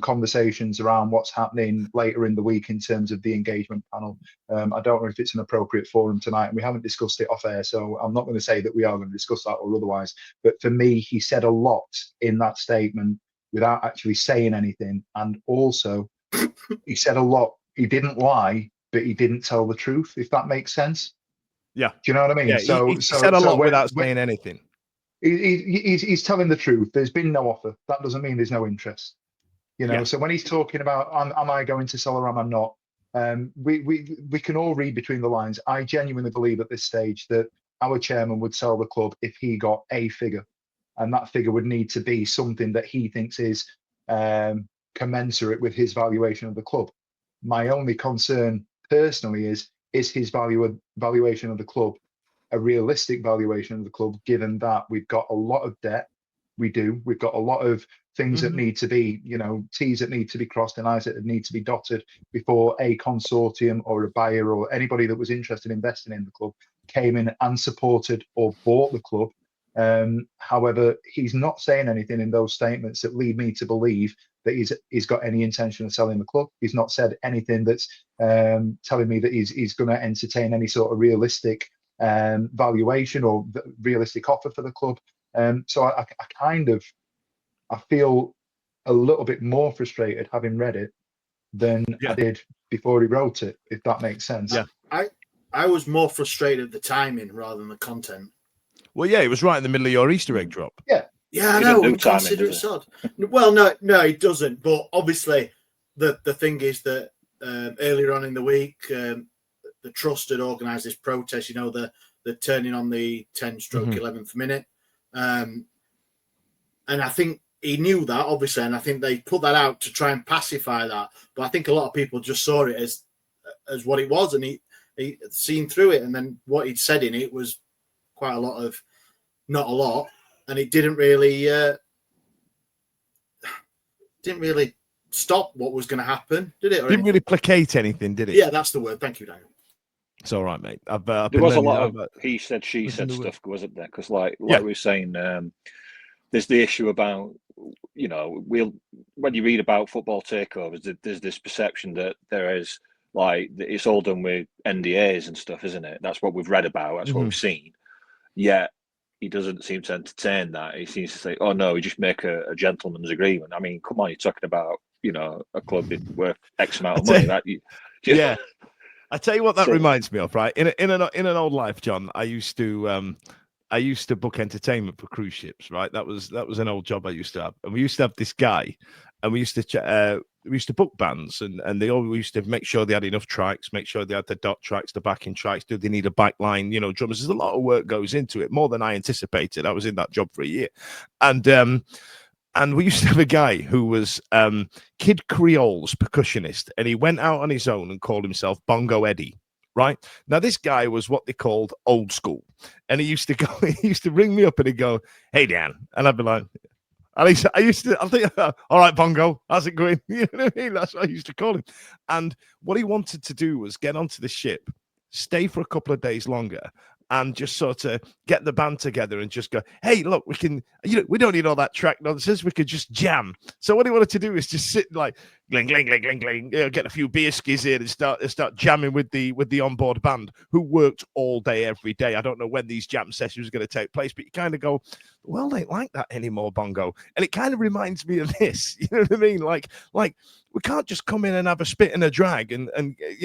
conversations around what's happening later in the week in terms of the engagement panel. I don't know if it's an appropriate forum tonight, and we haven't discussed it off air, so I'm not going to say that we are going to discuss that or otherwise. But for me, he said a lot in that statement without actually saying anything. And also, he said a lot. He didn't lie, but he didn't tell the truth, if that makes sense. Yeah. Do you know what I mean? Yeah, he said a lot without saying anything. He's telling the truth. There's been no offer. That doesn't mean there's no interest. You know, Yeah. so when he's talking about, am I going to sell or am I not? We can all read between the lines. I genuinely believe at this stage that our chairman would sell the club if he got a figure, and that figure would need to be something that he thinks is commensurate with his valuation of the club. My only concern personally is his valuation of the club a realistic valuation of the club, given that we've got a lot of debt. We've got a lot of things that need to be, T's that need to be crossed and I's that need to be dotted before a consortium or a buyer or anybody that was interested in investing in the club came in and supported or bought the club. However, he's not saying anything in those statements that lead me to believe that he's got any intention of selling the club. He's not said anything that's telling me that he's going to entertain any sort of realistic valuation or realistic offer for the club. So I feel a little bit more frustrated having read it than I did before he wrote it, if that makes sense. Yeah. I was more frustrated at the timing rather than the content. Well, yeah, it was right in the middle of your Easter egg drop. Yeah, I know. We consider it sod. Well, no, it doesn't. But obviously, the thing is that earlier on in the week, the trust had organised this protest. The turning on the 10/11th minute, and I think he knew that, obviously, and I think they put that out to try and pacify that. But I think a lot of people just saw it as what it was, and he seen through it, and then what he'd said in it was quite a lot of, not a lot, and it didn't really stop what was going to happen, did it? Didn't really placate anything, did it? Yeah, that's the word. Thank you, Daniel. It's all right, mate. There was a lot of he said, she said stuff, wasn't there? Because like we were saying, there's the issue about, when you read about football takeovers, there's this perception that there is, like, it's all done with NDAs and stuff, isn't it? That's what we've read about. That's what we've seen. Yet he doesn't seem to entertain that. He seems to say, "Oh no, we just make a gentleman's agreement." I mean, come on, you're talking about a club worth X amount of money. Yeah. I tell you what that reminds me of, right? In an old life, John, I used to book entertainment for cruise ships, right? That was an old job I used to have, and we used to have this guy, and we used to book bands, and they always used to make sure they had enough tracks, make sure they had the dot tracks, the backing tracks. Do they need a back line? Drummers. There's a lot of work goes into it, more than I anticipated. I was in that job for a year, and we used to have a guy who was Kid Creole's percussionist, and he went out on his own and called himself Bongo Eddie. Right now, this guy was what they called old school, and he used to ring me up and he'd go, "Hey Dan," and I'd be like, I think, "All right, Bongo, how's it going?" You know what I mean? That's what I used to call him. And what he wanted to do was get onto the ship, stay for a couple of days longer, and just sort of get the band together and just go, "Hey, look, we can, we don't need all that track nonsense. We could just jam." So what he wanted to do is just sit like, gling, gling, gling, gling, gling, get a few beer skis in and start jamming with the onboard band who worked all day, every day. I don't know when these jam sessions are going to take place, but you kind of go, well, they ain't like that anymore, Bongo. And it kind of reminds me of this, you know what I mean? Like we can't just come in and have a spit and a drag and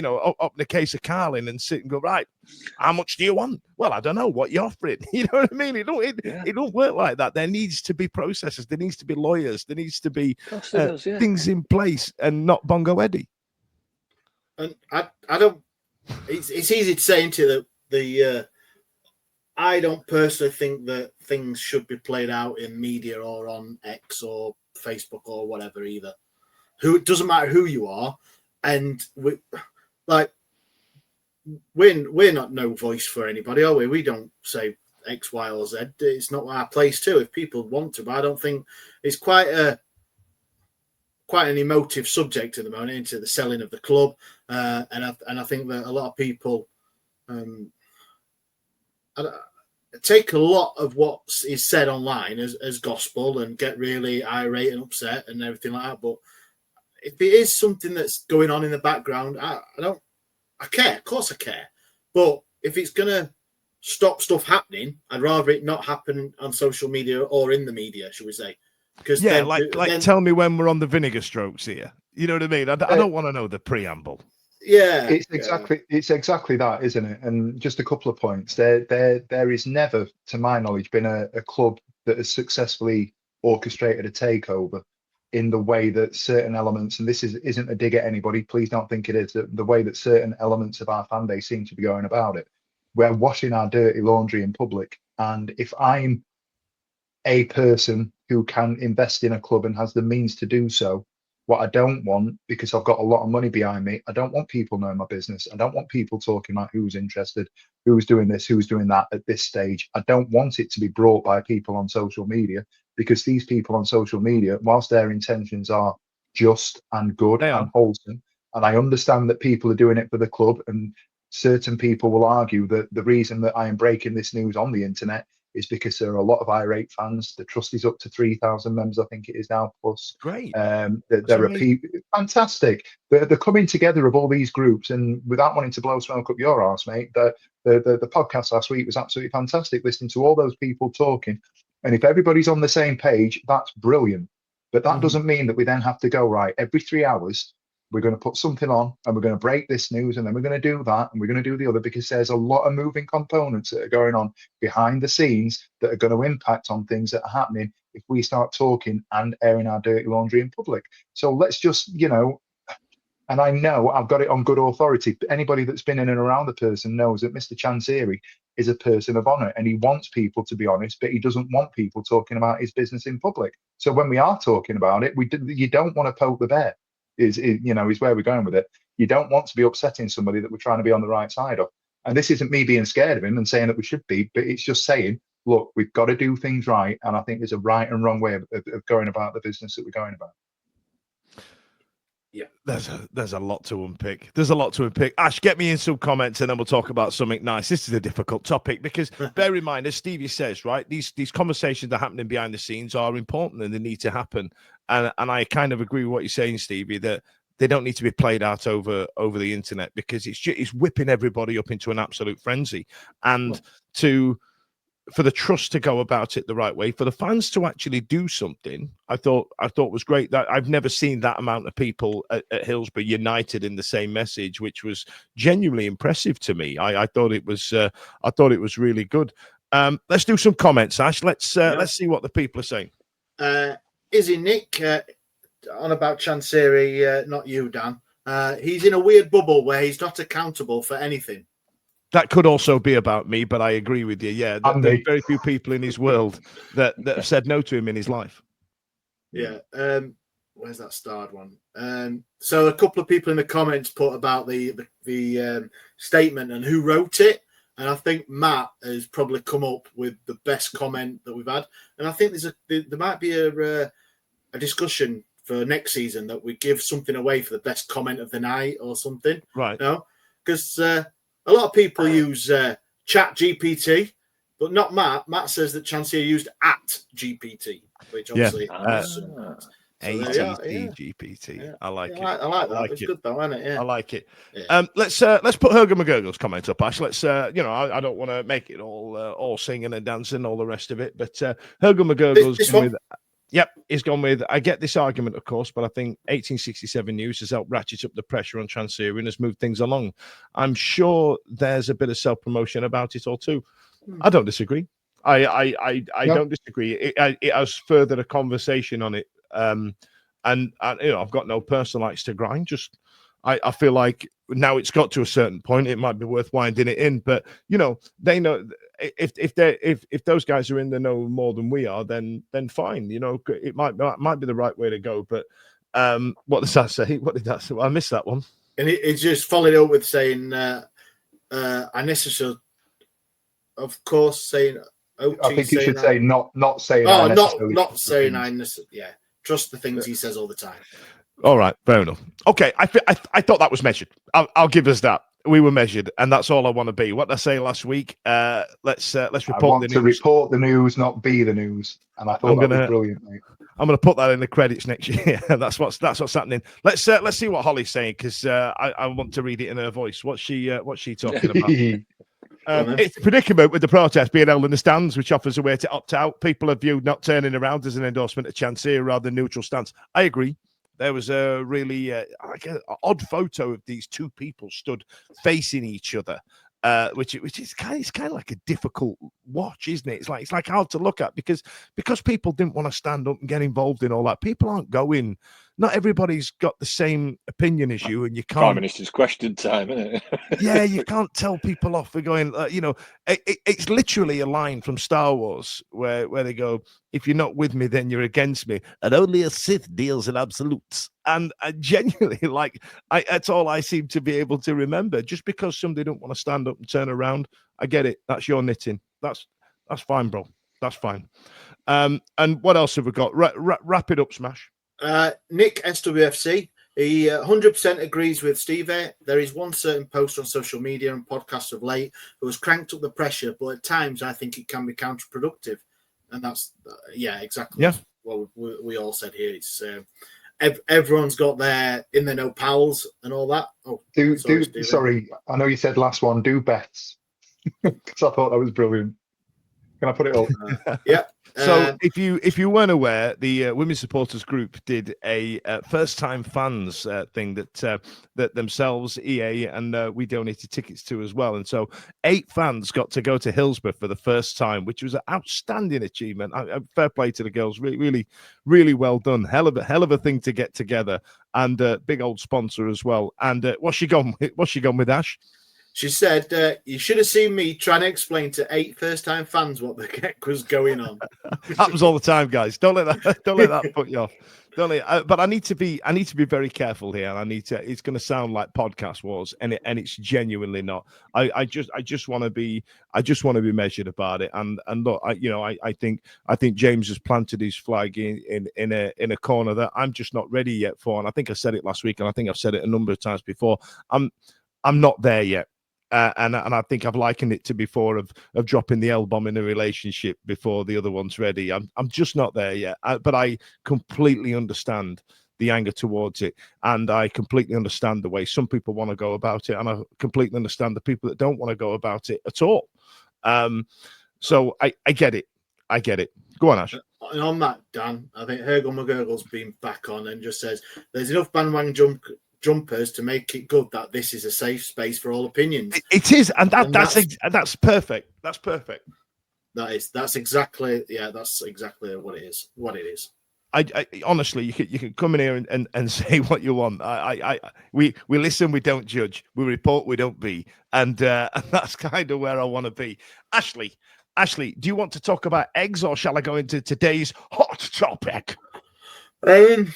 open a case of Carlin and sit and go, right, how much do you want? Well, I don't know what you're offering. You know what I mean? It don't work like that. There needs to be processes. There needs to be lawyers. There needs to be things in place, and not Bongo Eddie. And I don't. It's easy to say into the. I don't personally think that things should be played out in media or on X or Facebook or whatever either. It doesn't matter who you are, and we're not no voice for anybody, are we? We don't say X, Y, or Z. It's not our place to. If people want to, but I don't think it's quite an emotive subject at the moment into the selling of the club, and I think that a lot of people take a lot of what is said online as gospel and get really irate and upset and everything like that. But if it is something that's going on in the background, I care. Of course I care. But if it's going to stop stuff happening, I'd rather it not happen on social media or in the media, should we say. Because tell me when we're on the vinegar strokes here. You know what I mean? I don't want to know the preamble. Yeah, it's exactly that, isn't it? And just a couple of points. There is never, to my knowledge, been a club that has successfully orchestrated a takeover in the way that certain elements, and this isn't a dig at anybody, please don't think it is, the way that certain elements of our fan base seem to be going about it. We're washing our dirty laundry in public. And if I'm a person who can invest in a club and has the means to do so, what I don't want, because I've got a lot of money behind me, I don't want people knowing my business. I don't want people talking about who's interested, who's doing this, who's doing that at this stage. I don't want it to be brought by people on social media, because these people on social media, whilst their intentions are just and good and wholesome, and I understand that people are doing it for the club, and certain people will argue that the reason that I am breaking this news on the internet is because there are a lot of irate fans. The trust is up to 3,000 members, I think it is now, plus. Great. There are people, fantastic. They're coming together of all these groups, and without wanting to blow smoke up your arse, mate, the podcast last week was absolutely fantastic, listening to all those people talking. And if everybody's on the same page, that's brilliant. But that doesn't mean that we then have to go, right, every 3 hours, we're going to put something on and we're going to break this news, and then we're going to do that and we're going to do the other, because there's a lot of moving components that are going on behind the scenes that are going to impact on things that are happening if we start talking and airing our dirty laundry in public. So let's just, and I know I've got it on good authority. Anybody that's been in and around the person knows that Mr. Chansiri is a person of honour, and he wants people to be honest, but he doesn't want people talking about his business in public. So when we are talking about it, you don't want to poke the bear. Is where we're going with it. You don't want to be upsetting somebody that we're trying to be on the right side of. And this isn't me being scared of him and saying that we should be, but it's just saying, look, we've got to do things right. And I think there's a right and wrong way of going about the business that we're going about. Yeah, there's a lot to unpick. Ash, get me in some comments and then we'll talk about something nice. This is a difficult topic because bear in mind, as Stevie says, right, these conversations that are happening behind the scenes are important and they need to happen. And I kind of agree with what you're saying, Stevie, that they don't need to be played out over the internet, because it's whipping everybody up into an absolute frenzy. And for the trust to go about it the right way, for the fans to actually do something, I thought was great. That I've never seen that amount of people at Hillsborough united in the same message, which was genuinely impressive to me. I thought it was really good. Let's do some comments, Ash. Let's see what the people are saying. Izzy Nick on about Chansiri, not you, Dan. He's in a weird bubble where he's not accountable for anything. That could also be about me, but I agree with you. Yeah, there's very few people in his world that have said no to him in his life. Yeah. Where's that starred one? So a couple of people in the comments put about the statement and who wrote it, and I think Matt has probably come up with the best comment that we've had. And I think there might be a discussion for next season that we give something away for the best comment of the night or something. Right. Because a lot of people use Chat GPT, but not Matt. Matt says that Chansiri used @GPT, which obviously ATT GPT. Yeah. I like it. I like that. It's good though, isn't it? Yeah. I like it. Yeah. Let's put Herger McGurgle's comment up, Ash. Let's I don't want to make it all singing and dancing, all the rest of it, but Herger McGurgle's he's gone with, I get this argument, of course, but I think 1867 news has helped ratchet up the pressure on Chansiri and has moved things along. I'm sure there's a bit of self-promotion about it all too. I don't disagree. I don't disagree. It has furthered a conversation on it. And I've got no personal axe to grind. Just I feel like now it's got to a certain point, it might be worth winding it in. But they know if those guys are in the know more than we are, then fine. It might be the right way to go. But what does that say? What did that say? Well, I missed that one. And it just followed up with saying, unnecessary. Of course, saying. I think you should say not saying. Oh, not saying unnecessary. Yeah, trust the things he says all the time. All right, fair enough. Okay, I thought that was measured. I'll give us that. We were measured, and that's all I want to be. What did I say last week? Let's report. I want to report the news, not be the news. And I thought that was brilliant, mate. I'm going to put that in the credits next year. that's what's happening. Let's see what Holly's saying, because I want to read it in her voice. What's she talking about? It's a predicament with the protest being held in the stands, which offers a way to opt out. People have viewed not turning around as an endorsement of Chansiri rather than neutral stance. I agree. There was a really odd photo of these two people stood facing each other, which is kind of like a difficult watch, isn't it? It's like hard to look at because people didn't want to stand up and get involved in all that. People aren't going. Not everybody's got the same opinion as you, and you can't. Prime Minister's question time, isn't it? Yeah, you can't tell people off for going. It's literally a line from Star Wars where they go, "If you're not with me, then you're against me, and only a Sith deals in absolutes." And genuinely, that's all I seem to be able to remember. Just because somebody don't want to stand up and turn around, I get it. That's your knitting. That's fine, bro. That's fine. And what else have we got? Wrap it up, Smash. Nick SWFC, he 100% agrees with Steve. There is one certain post on social media and podcasts of late who has cranked up the pressure, but at times I think it can be counterproductive. And that's, exactly what we all said here. It's everyone's got their in the know pals and all that. Oh, sorry, I know you said last one, do bets. Because I thought that was brilliant. Can I put it up? Yeah. So if you weren't aware, the Women's Supporters Group did a first-time fans thing that themselves, EA, and we donated tickets to as well. And so 8 fans got to go to Hillsborough for the first time, which was an outstanding achievement. Fair play to the girls. Really, really well done. Hell of a thing to get together, and big old sponsor as well. And what's she gone with, Ash? She said, you should have seen me trying to explain to 8 first-time fans what the heck was going on. Happens all the time, guys. Don't let that put you off. But I need to be very careful here. It's going to sound like podcast wars, and it's genuinely not. I just want to be measured about it. And look, I think James has planted his flag in a corner that I'm just not ready yet for. And I think I said it last week, and I think I've said it a number of times before. I'm not there yet. And I think I've likened it to before of dropping the L-bomb in a relationship before the other one's ready. I'm just not there yet. But I completely understand the anger towards it, and I completely understand the way some people want to go about it, and I completely understand the people that don't want to go about it at all. So I get it. I get it. Go on, Ash. And on that, Dan, I think Hergel McGurgle's been back on and just says there's enough bandwagon jumpers to make it good that this is a safe space for all opinions. It is, and that's perfect. That's perfect. That's exactly what it is. I honestly, you can come in here and say what you want. We listen, we don't judge. We report, we don't be, and that's kind of where I want to be. Ashley, do you want to talk about eggs, or shall I go into today's hot topic? I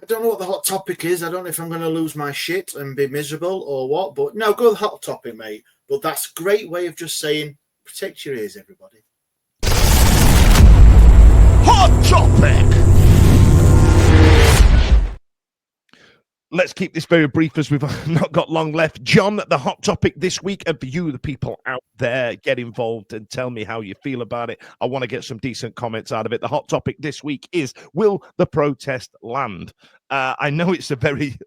don't know what the hot topic is. I don't know if I'm going to lose my shit and be miserable or what, but no, go the hot topic, mate. But that's a great way of just saying, protect your ears, everybody. Hot topic! Let's keep this very brief as we've not got long left. John, the hot topic this week, and for you, the people out there, get involved and tell me how you feel about it. I want to get some decent comments out of it. The hot topic this week is, will the protest land? I know it's a very,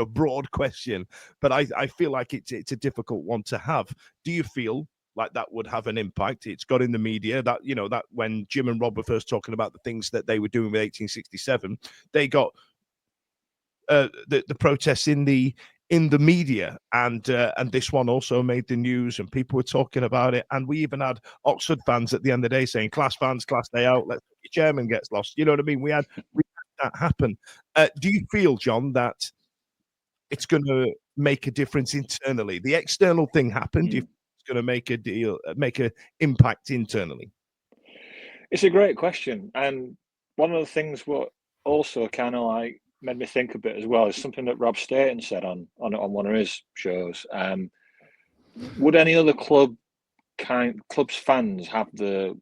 broad question, but I feel like it's a difficult one to have. Do you feel like that would have an impact? It's got in the media that, that when Jim and Rob were first talking about the things that they were doing with 1867, they got the protests in the media, and this one also made the news, and people were talking about it, and we even had Oxford fans at the end of the day saying, "Class fans, class day out. Let's your chairman gets lost." You know what I mean? We had that happen. Do you feel, John, that it's going to make a difference internally? The external thing happened. If it's going to make an impact internally. It's a great question, and one of the things what also kind of like made me think a bit as well is something that Rob Staten said on one of his shows. Would any other club's fans have the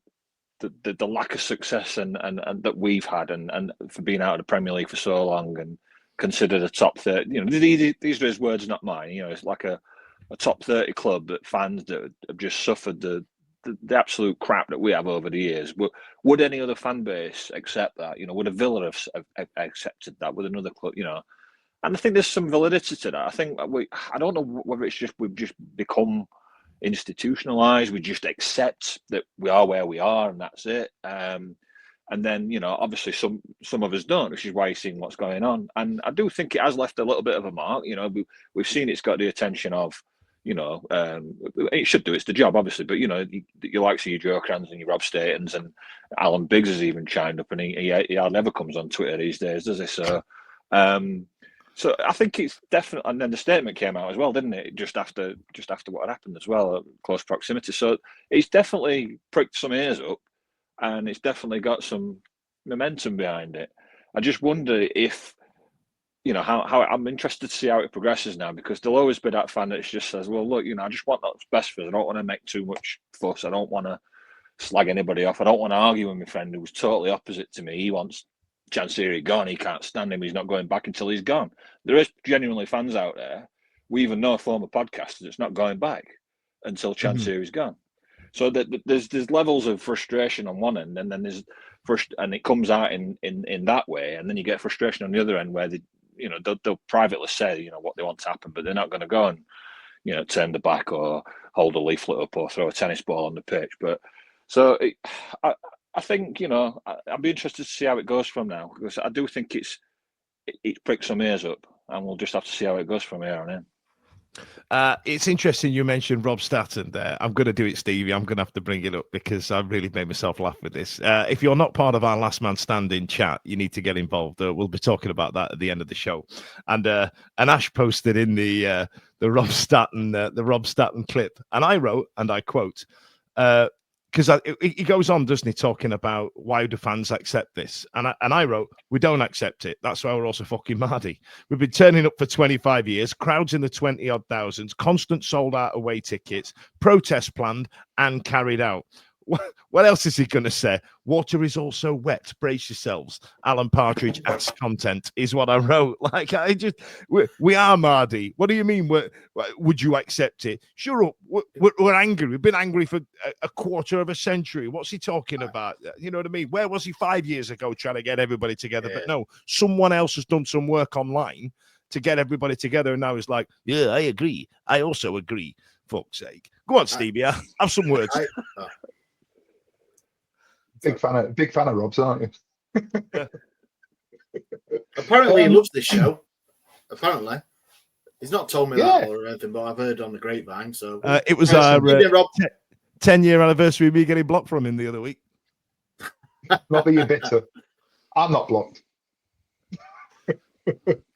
lack of success and that we've had and for being out of the Premier League for so long and considered a top 30? You know, these are his words, not mine. You know, it's like a top 30 club that fans that have just suffered the absolute crap that we have over the years. Would any other fan base accept that? You know, would a Villa have accepted that? With another club? You know, and I think there's some validity to that. I think I don't know whether it's just we've just become institutionalized. We just accept that we are where we are, and that's it. And then, you know, obviously some of us don't, which is why you're seeing what's going on. And I do think it has left a little bit of a mark. You know, we've seen it's got the attention of, you know, it should do. It's the job, obviously. But, you know, you like see your Joe Crans and your Rob Statens, and Alan Biggs has even chimed up, and he hardly ever comes on Twitter these days, does he? So, so I think it's definitely. And then the statement came out as well, didn't it? Just after what had happened as well, close proximity. So it's definitely pricked some ears up, and it's definitely got some momentum behind it. I just wonder if, you know, how I'm interested to see how it progresses now, because there'll always be that fan that just says, well, look, you know, I just want what's best for us. I don't want to make too much fuss. I don't want to slag anybody off. I don't want to argue with my friend who's totally opposite to me. He wants Chansiri gone. He can't stand him. He's not going back until he's gone. There is genuinely fans out there. We even know former podcasters that's not going back until Chansiri's gone. So there's levels of frustration on one end, and then there's and it comes out in that way, and then you get frustration on the other end where they'll privately say, you know, what they want to happen, but they're not going to go and, you know, turn the back or hold a leaflet up or throw a tennis ball on the pitch. But so I think, you know, I'd be interested to see how it goes from now, because I do think it pricks some ears up, and we'll just have to see how it goes from here on in. It's interesting you mentioned Rob Staten there. I'm going to do it, Stevie. I'm going to have to bring it up because I really made myself laugh with this. If you're not part of our Last Man Standing chat, you need to get involved. We'll be talking about that at the end of the show. And Ash posted in the Rob Staten clip, and I wrote, and I quote, because he goes on, doesn't he, talking about why do fans accept this? And I wrote, we don't accept it. That's why we're also fucking Mardy. We've been turning up for 25 years, crowds in the 20-odd thousands, constant sold-out away tickets, protests planned and carried out. What else is he going to say? Water is also wet. Brace yourselves. Alan Partridge adds content is what I wrote. Like, we are Mardy. What do you mean? Would you accept it? Sure up. We're angry. We've been angry for a quarter of a century. What's he talking about? You know what I mean? Where was he 5 years ago trying to get everybody together? Yeah. But no, someone else has done some work online to get everybody together. And now he's like, yeah, I agree. I also agree. Fuck's sake. Go on, Stevie. Have some words. Big fan of Rob's, aren't you? Yeah. Apparently, he loves this show. Apparently, he's not told me that or anything, but I've heard on the grapevine. So it was our 10-year anniversary of me getting blocked from him the other week. Not that you're bitter. I'm not blocked.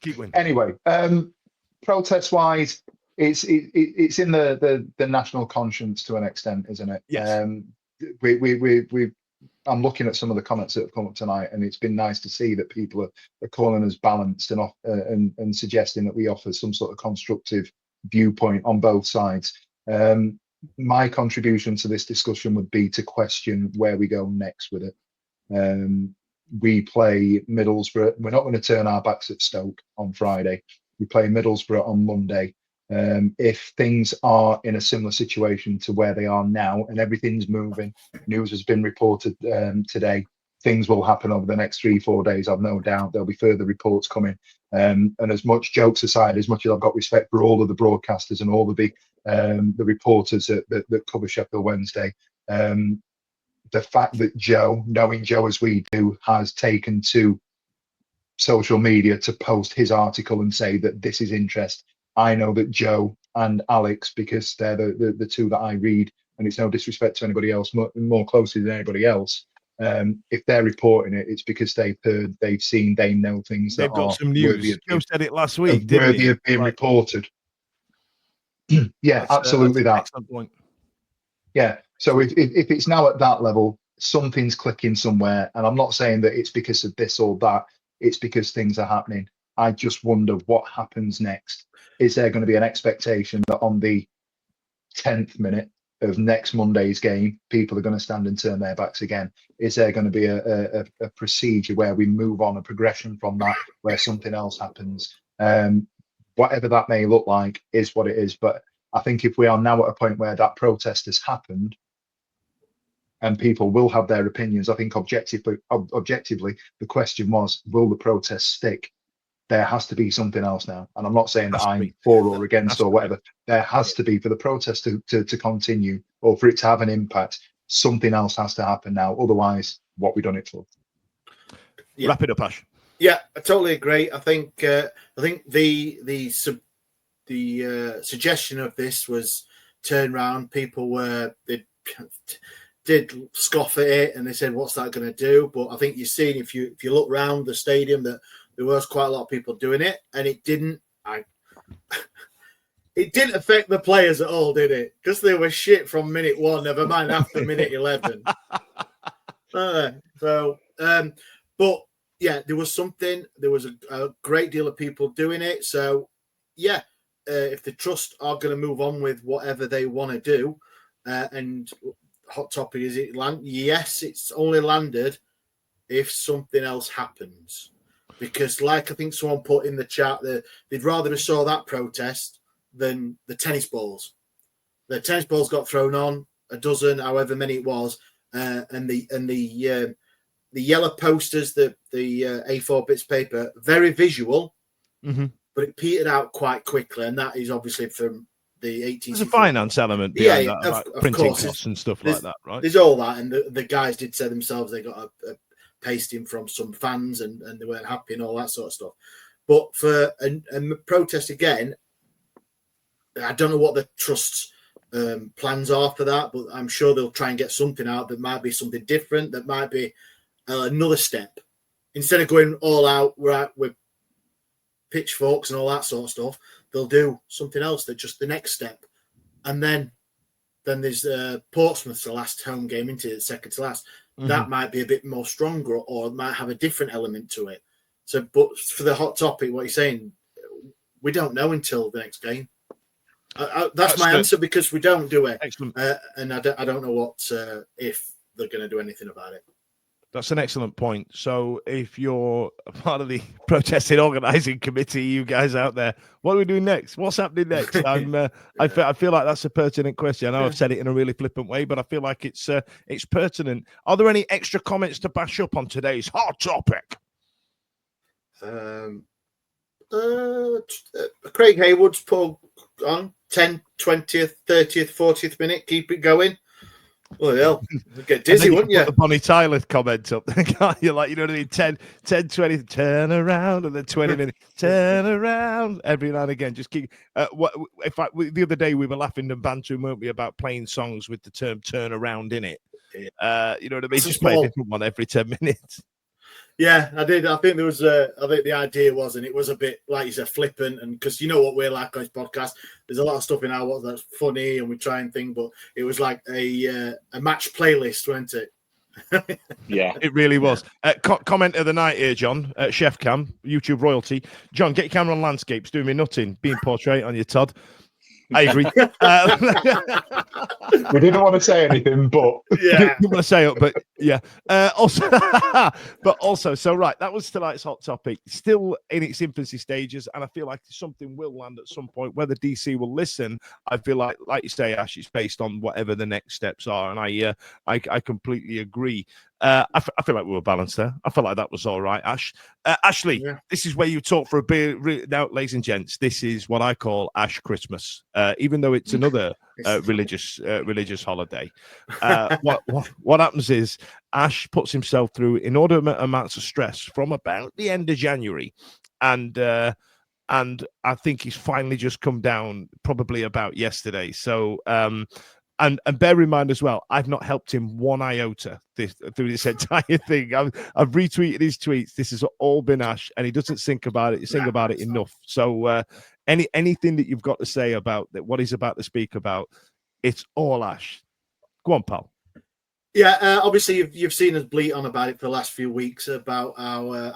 Keep winning. Anyway, protest wise, it's in the national conscience to an extent, isn't it? Yes. I'm looking at some of the comments that have come up tonight, and it's been nice to see that people are calling us balanced and suggesting that we offer some sort of constructive viewpoint on both sides. My contribution to this discussion would be to question where we go next with it. We play Middlesbrough. We're not going to turn our backs at Stoke on Friday. We play Middlesbrough on Monday. If things are in a similar situation to where they are now and everything's moving, news has been reported today, things will happen over the next 3-4 days. I've no doubt there'll be further reports coming. And as much jokes aside, as much as I've got respect for all of the broadcasters and all of the reporters that cover Sheffield Wednesday, the fact that Joe, knowing Joe as we do, has taken to social media to post his article and say that this is interest. I know that Joe and Alex, because they're the two that I read, and it's no disrespect to anybody else, more closely than anybody else, If they're reporting it, it's because they've heard, they've seen, they know things They've that got are some worthy news. of Joe said it last week, didn't worthy he? of being Like, reported. Yeah, absolutely that's an that. excellent point. Yeah. So if it's now at that level, something's clicking somewhere. And I'm not saying that it's because of this or that. It's because things are happening. I just wonder what happens next. Is there going to be an expectation that on the 10th minute of next Monday's game, people are going to stand and turn their backs again? Is there going to be a procedure where we move on, a progression from that, where something else happens? Whatever that may look like is what it is. But I think if we are now at a point where that protest has happened and people will have their opinions, I think objectively, the question was, will the protest stick? There has to be something else now. And I'm not saying that I'm for or against or whatever. There has to be, for the protest to continue or for it to have an impact, something else has to happen now. Otherwise, what we done it for? Yeah. Wrap it up, Ash. Yeah, I totally agree. I think the suggestion of this was turn round. People they did scoff at it and they said, "What's that going to do?" But I think you've seen, if you look round the stadium, that there was quite a lot of people doing it, and it didn't. It didn't affect the players at all, did it? Because they were shit from minute 1. Never mind after minute 11. But yeah, there was something. There was a great deal of people doing it. So yeah, if the trust are going to move on with whatever they want to do, and hot topic is it land? Yes, it's only landed if something else happens. Because, like I think someone put in the chat, that they'd rather have saw that protest than the tennis balls. The tennis balls got thrown on, a dozen, however many it was, and the yellow posters, the A4 bits paper, very visual, but it petered out quite quickly, and that is obviously from the 18th. There's a finance element behind that, like of printing course, costs and stuff like that, right? There's all that, and the guys did say themselves they got a pasting from some fans and they weren't happy and all that sort of stuff. But for a protest again, I don't know what the trust's plans are for that, but I'm sure they'll try and get something out that might be something different, that might be another step. Instead of going all out with pitchforks and all that sort of stuff, they'll do something else, that's just the next step. And then there's Portsmouth's the last home game, into it, second to last. That might be a bit more stronger, or it might have a different element to it. So, but for the hot topic, what you're saying, we don't know until the next game. That's my answer, because we don't do it. Excellent. And I don't know what if they're going to do anything about it. That's an excellent point. So if you're a part of the protesting organising committee, you guys out there, what are we doing next? What's happening next? I feel like that's a pertinent question. I know I've said it in a really flippant way, but I feel like it's pertinent. Are there any extra comments to bash up on today's hot topic? Craig Haywood's put on 10th, 20th, 30th, 40th minute. Keep it going. Well, hell, you'd get dizzy, wouldn't you? The Bonnie Tyler comment up there, can't you? Like, you know what I mean? 10, 20, turn around, and then 20 minutes, turn around. Every now and again, just keep. The other day we were laughing and bantering, weren't we, about playing songs with the term "turn around" in it. You know what I mean? Just play a different one every 10 minutes. Yeah, I did. I think there was I think the idea was, and it was a bit, like you said, flippant, and because you know what we're like on this podcast, there's a lot of stuff in our what that's funny and we try and think, but it was like a match playlist, wasn't it? Yeah, it really was. Comment of the night here, John. Chef Cam, YouTube royalty. John, get your camera on landscapes. Doing me nothing. Being portrait on your Todd. I agree. We didn't want to say anything, but yeah, didn't want to say it, but yeah. Also, so right, that was tonight's hot topic. Still in its infancy stages, and I feel like something will land at some point. Whether DC will listen, I feel like you say, Ash, it's based on whatever the next steps are, and I completely agree. I feel like we were balanced there. I felt like that was all right, Ash. Ashley, This is where you talk for a bit. Now, ladies and gents, this is what I call Ash Christmas. Even though it's another religious holiday, what happens is Ash puts himself through inordinate amounts of stress from about the end of January, and I think he's finally just come down, probably about yesterday. So And bear in mind as well, I've not helped him one iota through this entire thing. I've retweeted his tweets. This has all been Ash, and he doesn't think about it enough. So anything that you've got to say about that, what he's about to speak about, it's all Ash. Go on, pal. Yeah, obviously you've seen us bleat on about it for the last few weeks about our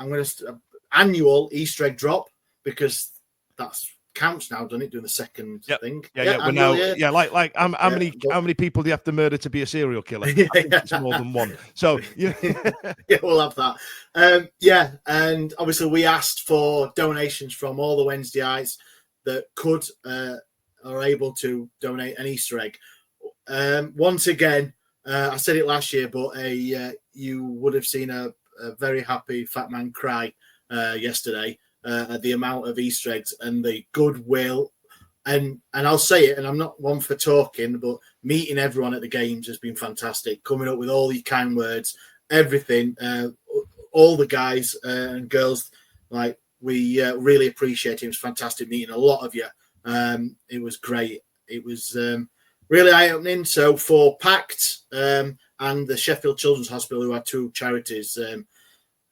annual Easter egg drop, because that's counts now, doesn't it? Doing the second thing. We're now, like how many people do you have to murder to be a serial killer? I think it's more than one. So yeah, we'll have that. And obviously we asked for donations from all the Wednesdayites that could are able to donate an Easter egg. Once again, I said it last year, but you would have seen a very happy fat man cry yesterday at the amount of Easter eggs and the goodwill. And I'll say it, and I'm not one for talking, but meeting everyone at the games has been fantastic. Coming up with all these kind words, everything, all the guys and girls, like we really appreciate it. It was fantastic meeting a lot of you. It was great. It was really eye-opening. So for PACT and the Sheffield Children's Hospital, who had two charities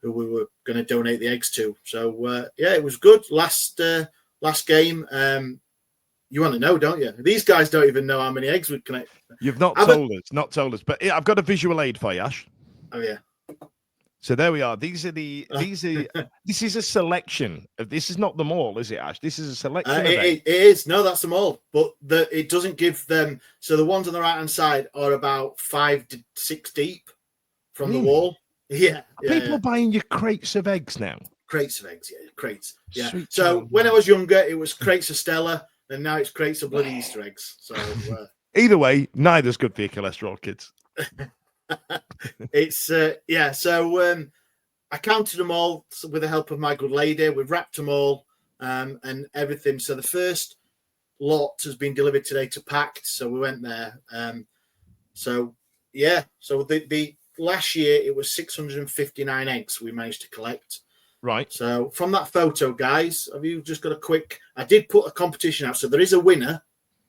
who we were going to donate the eggs to. So it was good. Last game. You want to know, don't you? These guys don't even know how many eggs we connect. You've not told us, but I've got a visual aid for you, Ash. Oh yeah. So there we are. This is a selection of. This is not them all, is it, Ash? This is a selection. It is. No, that's them all. But it doesn't give them. So the ones on the right hand side are about 5 to 6 deep from the wall. Yeah. People are buying you crates of eggs now. Crates of eggs, yeah, crates. Yeah. Sweet so child, when I was younger, it was crates of Stella, and now it's crates of bloody Easter eggs. So either way, neither's good for your cholesterol, kids. It's So I counted them all with the help of my good lady. We've wrapped them all and everything. So the first lot has been delivered today to PACT. So we went there. So the last year it was 659 eggs we managed to collect. Right. So from that photo, guys, have you just got a quick? I did put a competition out, so there is a winner.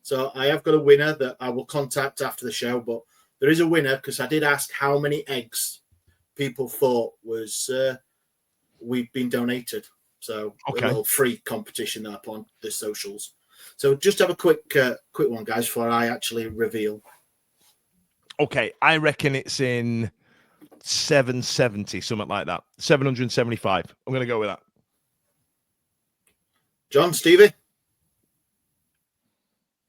So I have got a winner that I will contact after the show, but there is a winner because I did ask how many eggs people thought was we've been donated. So a little free competition up on the socials. So just have a quick one, guys, before I actually reveal. Okay, I reckon it's in 770, something like that. 775. I'm going to go with that. John, Stevie?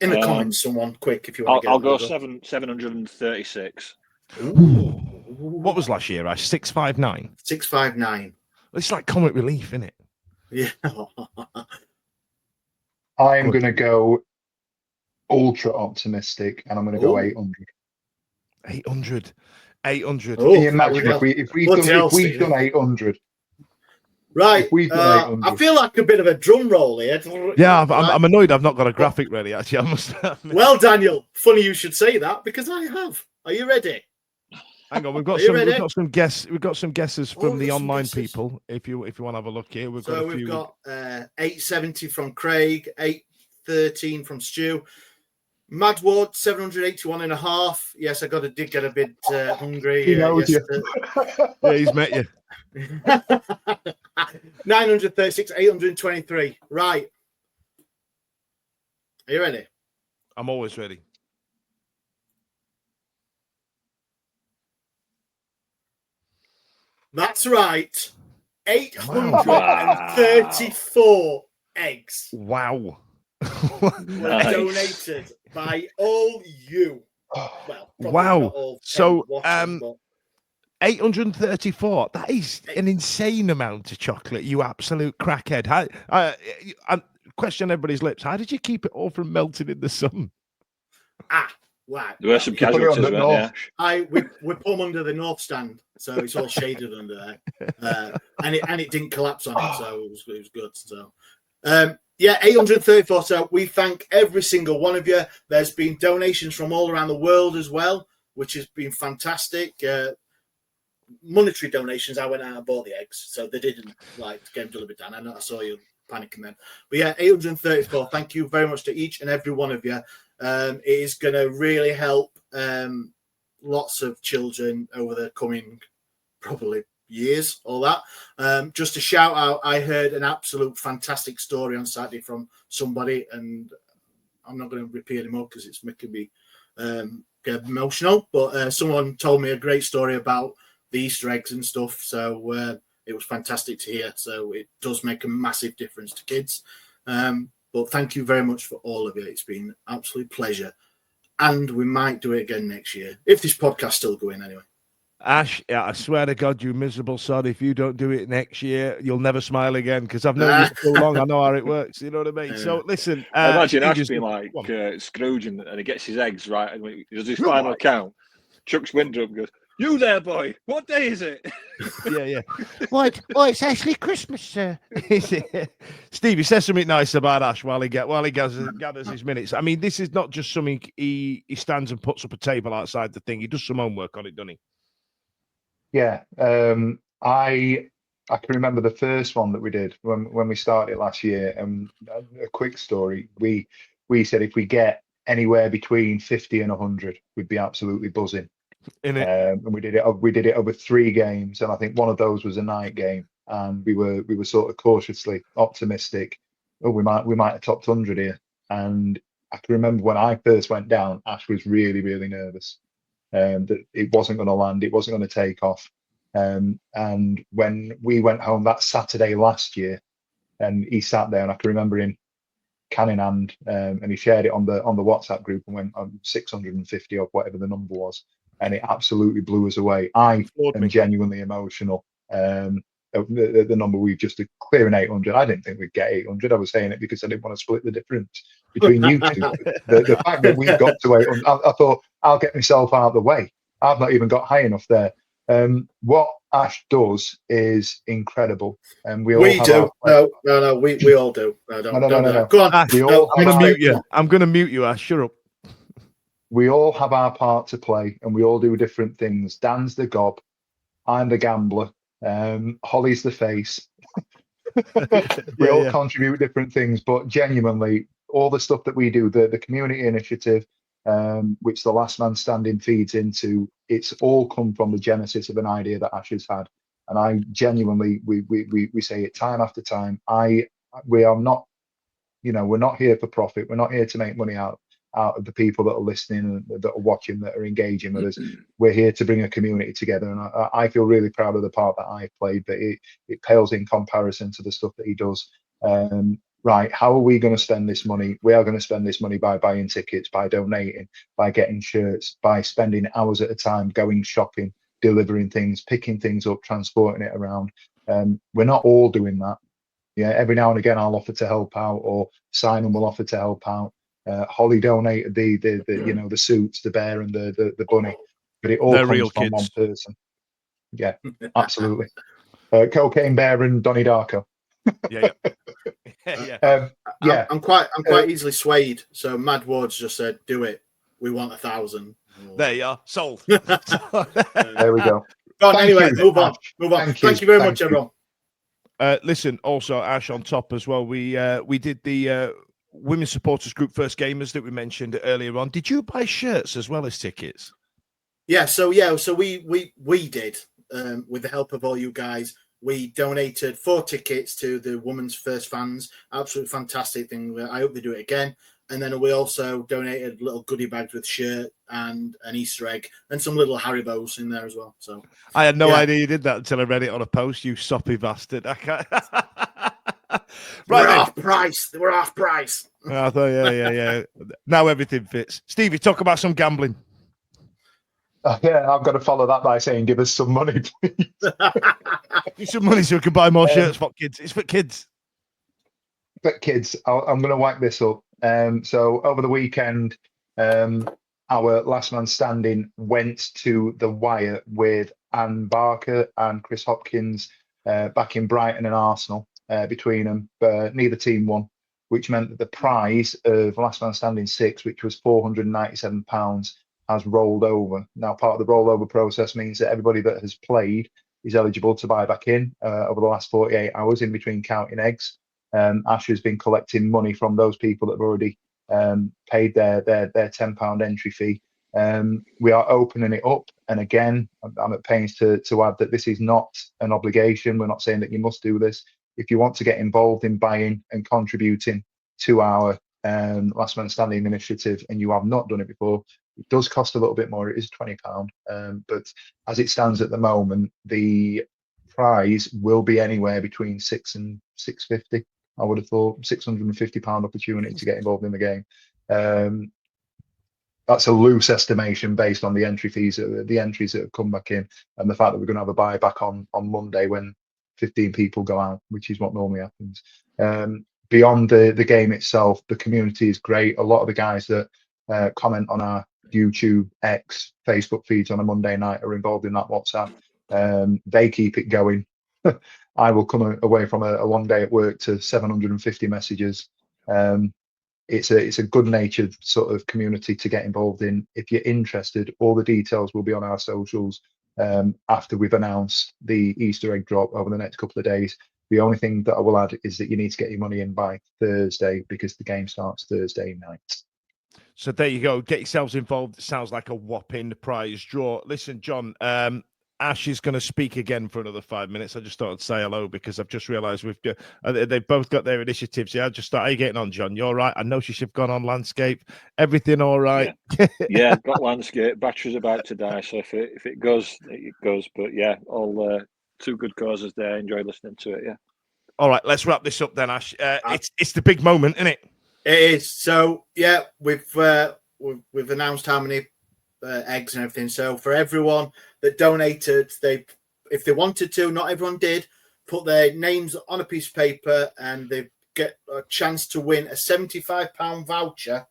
In the comments, someone, quick, if you want to get I'll go 736. What was last year, Ash? 659? 659. It's like comic relief, isn't it? Yeah. I'm going to go ultra optimistic, and I'm going to go 800. 800. Oh, imagine if we've done 800. Right. I feel like a bit of a drum roll here. Yeah, I'm annoyed I've not got a graphic ready, actually. I must admit. Well, Daniel, funny you should say that because I have. Are you ready? Hang on, we've got some guesses from the online people. If you want to have a look here, we've got 870 from Craig, 813 from Stu. Mad Ward 781 and a half. Yes, I did get a bit hungry. He knows you. Yeah, he's met you. 936, 823. Right. Are you ready? I'm always ready. That's right. 834 eggs. Wow. Were donated by all you. Well, wow. So, 834. That is an insane amount of chocolate, you absolute crackhead. I question everybody's lips. How did you keep it all from melting in the sun? Wow. There were some casualties, weren't there? We put them under the north stand, so it's all shaded under there. And it didn't collapse on it, so it was good. So 834. So we thank every single one of you. There's been donations from all around the world as well, which has been fantastic. Monetary donations, I went out and bought the eggs, so they didn't get them delivered down. I know I saw you panicking then. But yeah, 834. Thank you very much to each and every one of you. It is going to really help lots of children over the coming probably years, all that. Just a shout out, I heard an absolute fantastic story on Saturday from somebody, and I'm not going to repeat him up because it's making me get emotional, but someone told me a great story about the Easter eggs and stuff, so it was fantastic to hear. So it does make a massive difference to kids. But thank you very much for all of it. It's been an absolute pleasure, and we might do it again next year if this podcast's still going anyway. Ash, I swear to God, you miserable sod. If you don't do it next year, you'll never smile again, because I've known you for so long. I know how it works. You know what I mean? So listen. Imagine Ash being like Scrooge and he gets his eggs right, and when he does his final count, chucks window up and goes, "You there, boy? What day is it?" Yeah. What? Oh, it's actually Christmas, sir. Stevie, says something nice about Ash while he gathers his minutes. I mean, this is not just something he stands and puts up a table outside the thing. He does some homework on it, doesn't he? Yeah, I can remember the first one that we did when we started last year. And a quick story: we said if we get anywhere between 50 and 100, we'd be absolutely buzzing. And we did it over 3 games, and I think one of those was a night game. And we were sort of cautiously optimistic. Oh, we might have topped 100 here. And I can remember when I first went down, Ash was really, really nervous. That it wasn't going to land, it wasn't going to take off. And when we went home that Saturday last year, and he sat there, and I can remember him can in hand, and he shared it on the WhatsApp group and went on 650 or whatever the number was, and it absolutely blew us away. I am genuinely emotional. The number we've just clearing 800. I didn't think we'd get 800. I was saying it because I didn't want to split the difference between you two. The fact that we got to 800, I thought I'll get myself out of the way. I've not even got high enough there. What Ash does is incredible, and we do. No, we all do. No. Go on. Ash, I'm going to mute you. Ash, shut up. We all have our part to play, and we all do different things. Dan's the gob. I'm the gambler. Holly's the face. We all contribute different things, but genuinely, all the stuff that we do, the community initiative, which the Last Man Standing feeds into, it's all come from the genesis of an idea that Ash has had. And I genuinely, we say it time after time. We are not, we're not here for profit. We're not here to make money out of the people that are listening and that are watching, that are engaging with us. We're here to bring a community together, and I feel really proud of the part that I've played, but it pales in comparison to the stuff that he does. Right, how are we going to spend this money? We are going to spend this money by buying tickets, by donating, by getting shirts, by spending hours at a time going shopping, delivering things, picking things up, transporting it around. We're not all doing that. Yeah, every now and again I'll offer to help out, or Simon will offer to help out. Holly donated the suits, the bear and the bunny, but it all comes from one person. Yeah, absolutely. Cocaine Bear and Donnie Darko. I'm quite easily swayed. So Mad Ward's just said, "Do it. We want 1,000." There you are, sold. There we go. Anyway, move on. Thank you very much, everyone. Listen, also Ash, on top as well, we did the Women's Supporters Group First Gamers that we mentioned earlier on. Did you buy shirts as well as tickets? So we did, with the help of all you guys. We donated 4 tickets to the Women's First Fans. Absolutely fantastic thing. I hope they do it again. And then we also donated little goodie bags with shirt and an Easter egg and some little Haribos in there as well. So I had no idea you did that until I read it on a post. You soppy bastard! I can't. Right, half price. They were half price. I thought, yeah. Now everything fits. Stevie, talk about some gambling. Yeah, I've got to follow that by saying, give us some money, please. Give some money so we can buy more shirts for kids. It's for kids. But kids, I'm going to whack this up. So over the weekend, our Last Man Standing went to the wire with Anne Barker and Chris Hopkins back in Brighton and Arsenal between them. Neither team won, which meant that the prize of Last Man Standing 6, which was £497, has rolled over. Now, part of the rollover process means that everybody that has played is eligible to buy back in over the last 48 hours in between counting eggs. Ash has been collecting money from those people that have already paid their £10 entry fee. We are opening it up, and again, I'm at pains to add that this is not an obligation. We're not saying that you must do this. If you want to get involved in buying and contributing to our Last Man Standing initiative, and you have not done it before, it does cost a little bit more. It is £20, but as it stands at the moment, the prize will be anywhere between £6 and £6.50. I would have thought £650 opportunity to get involved in the game. That's a loose estimation based on the entry fees, the entries that have come back in, and the fact that we're going to have a buyback on Monday when 15 people go out, which is what normally happens. Beyond the game itself, the community is great. A lot of the guys that comment on our YouTube, X, Facebook feeds on a Monday night are involved in that WhatsApp. They keep it going. I will come away from a long day at work to 750 messages. It's a good-natured sort of community to get involved in. If you're interested, all the details will be on our socials after we've announced the Easter egg drop over the next couple of days. The only thing that I will add is that you need to get your money in by Thursday, because the game starts Thursday night. So there you go. Get yourselves involved. It sounds like a whopping prize draw. Listen, John, Ash is going to speak again for another 5 minutes. I just thought I'd say hello because I've just realised they've both got their initiatives. Yeah, I just thought, how are you getting on, John? You all right? I noticed you've gone on landscape. Everything all right? Yeah, got landscape. Battery's about to die, so if it goes, it goes. But yeah, all two good causes there. Enjoy listening to it. Yeah. All right, let's wrap this up then, Ash. It's the big moment, isn't it? It is. So yeah, we've announced how many eggs and everything. So for everyone that donated, if they wanted to, not everyone did, put their names on a piece of paper, and they get a chance to win a £75 voucher.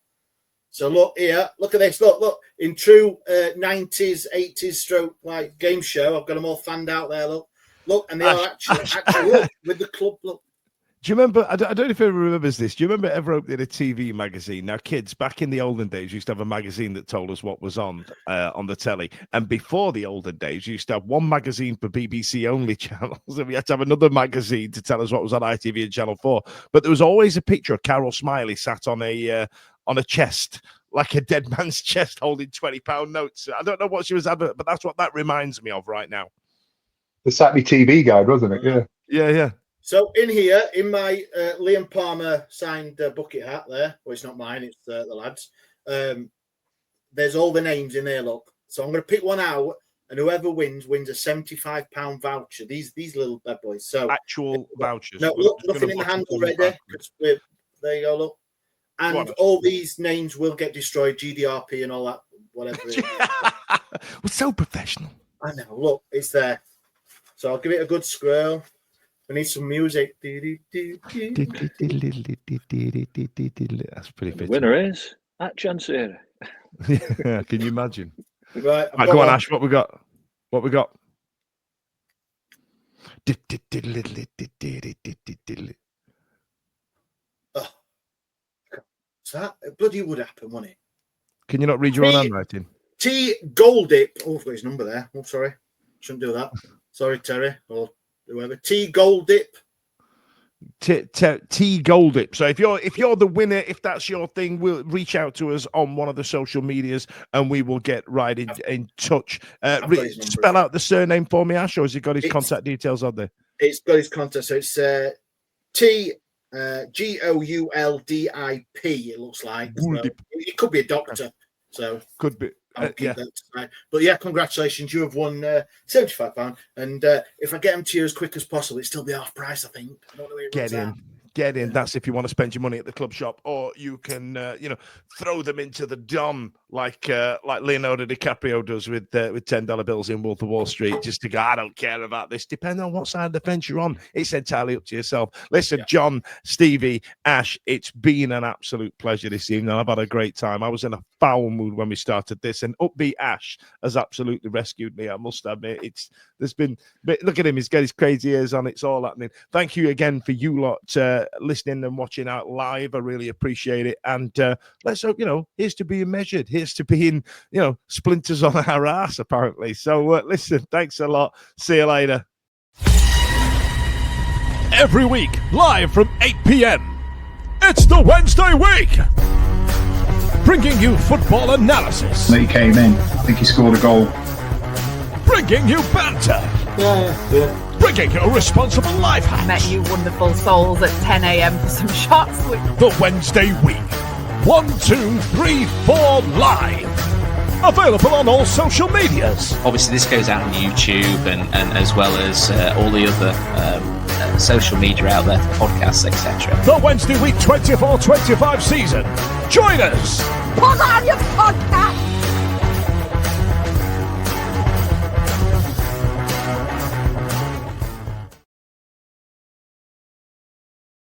So look here, look at this, look, in true 90s, 80s stroke like game show, I've got them all fanned out there, look, and they are actually look, with the club, look. Do you remember, I don't know if everyone remembers this, do you remember ever opening a TV magazine? Now, kids, back in the olden days, used to have a magazine that told us what was on the telly. And before the olden days, you used to have one magazine for BBC-only channels, and we had to have another magazine to tell us what was on ITV and Channel 4. But there was always a picture of Carol Smiley sat on a chest, like a dead man's chest, holding £20 notes. I don't know what she was having, but that's what that reminds me of right now. The Saturday TV guide, wasn't it? Yeah. Yeah. So in here, in my Liam Palmer signed bucket hat there, well, it's not mine, it's the lads. There's all the names in there, look. So I'm going to pick one out, and whoever wins a £75 voucher. These little bad boys. So actual vouchers. No, look, nothing in the hand already. There you go, look. And all these names will get destroyed, GDRP and all that, whatever it is. We're so professional. I know, look, it's there. So I'll give it a good scroll. We need some music. That's pretty fit. The winner is at Chancera. Yeah, can you imagine? Right, go on, Ash. What we got? So that bloody would happen, wouldn't it? Can you not read your own handwriting? T Goldip. Oh, I've got his number there. Oh, sorry. Shouldn't do that. Sorry, Terry. Or whoever. T Goldip. T Goldip. So if you're the winner, if that's your thing, we'll reach out to us on one of the social medias and we will get right in touch. Spell out the surname for me, Ash, or has he got his contact details on there? It's got his contact. So it's T GoulDip. It looks like. So it could be a doctor. So could be. Yeah. But yeah, congratulations. You have won £75. And if I get them to you as quick as possible, it'll still be half price, I think. I don't know where it Get in. Get in. That's if you want to spend your money at the club shop, or you can, throw them into the Dom like Leonardo DiCaprio does with $10 bills in Wolf of Wall Street, just to go, I don't care about this. Depending on what side of the fence you're on, it's entirely up to yourself. Listen, John, Stevie, Ash, it's been an absolute pleasure this evening. I've had a great time. I was in a foul mood when we started this, and upbeat Ash has absolutely rescued me. I must admit, look at him. He's got his crazy ears on. It's all happening. Thank you again for you lot listening and watching out live. I really appreciate it. And let's hope, here's to being measured. Here's to being, splinters on our ass, apparently. So listen, thanks a lot. See you later. every week, live from 8 p.m. It's the Wednesday week, bringing you football analysis. He came in. I think he scored a goal. Bringing you banter. Yeah. Bringing you responsible life hacks. Met you wonderful souls at 10 a.m. for some shots. The Wednesday week. 1, 2, 3, 4 live. Available on all social medias. Obviously, this goes out on YouTube and as well as all the other social media out there, podcasts, etc. The Wednesday week 24-25 season. Join us. Put on your podcast.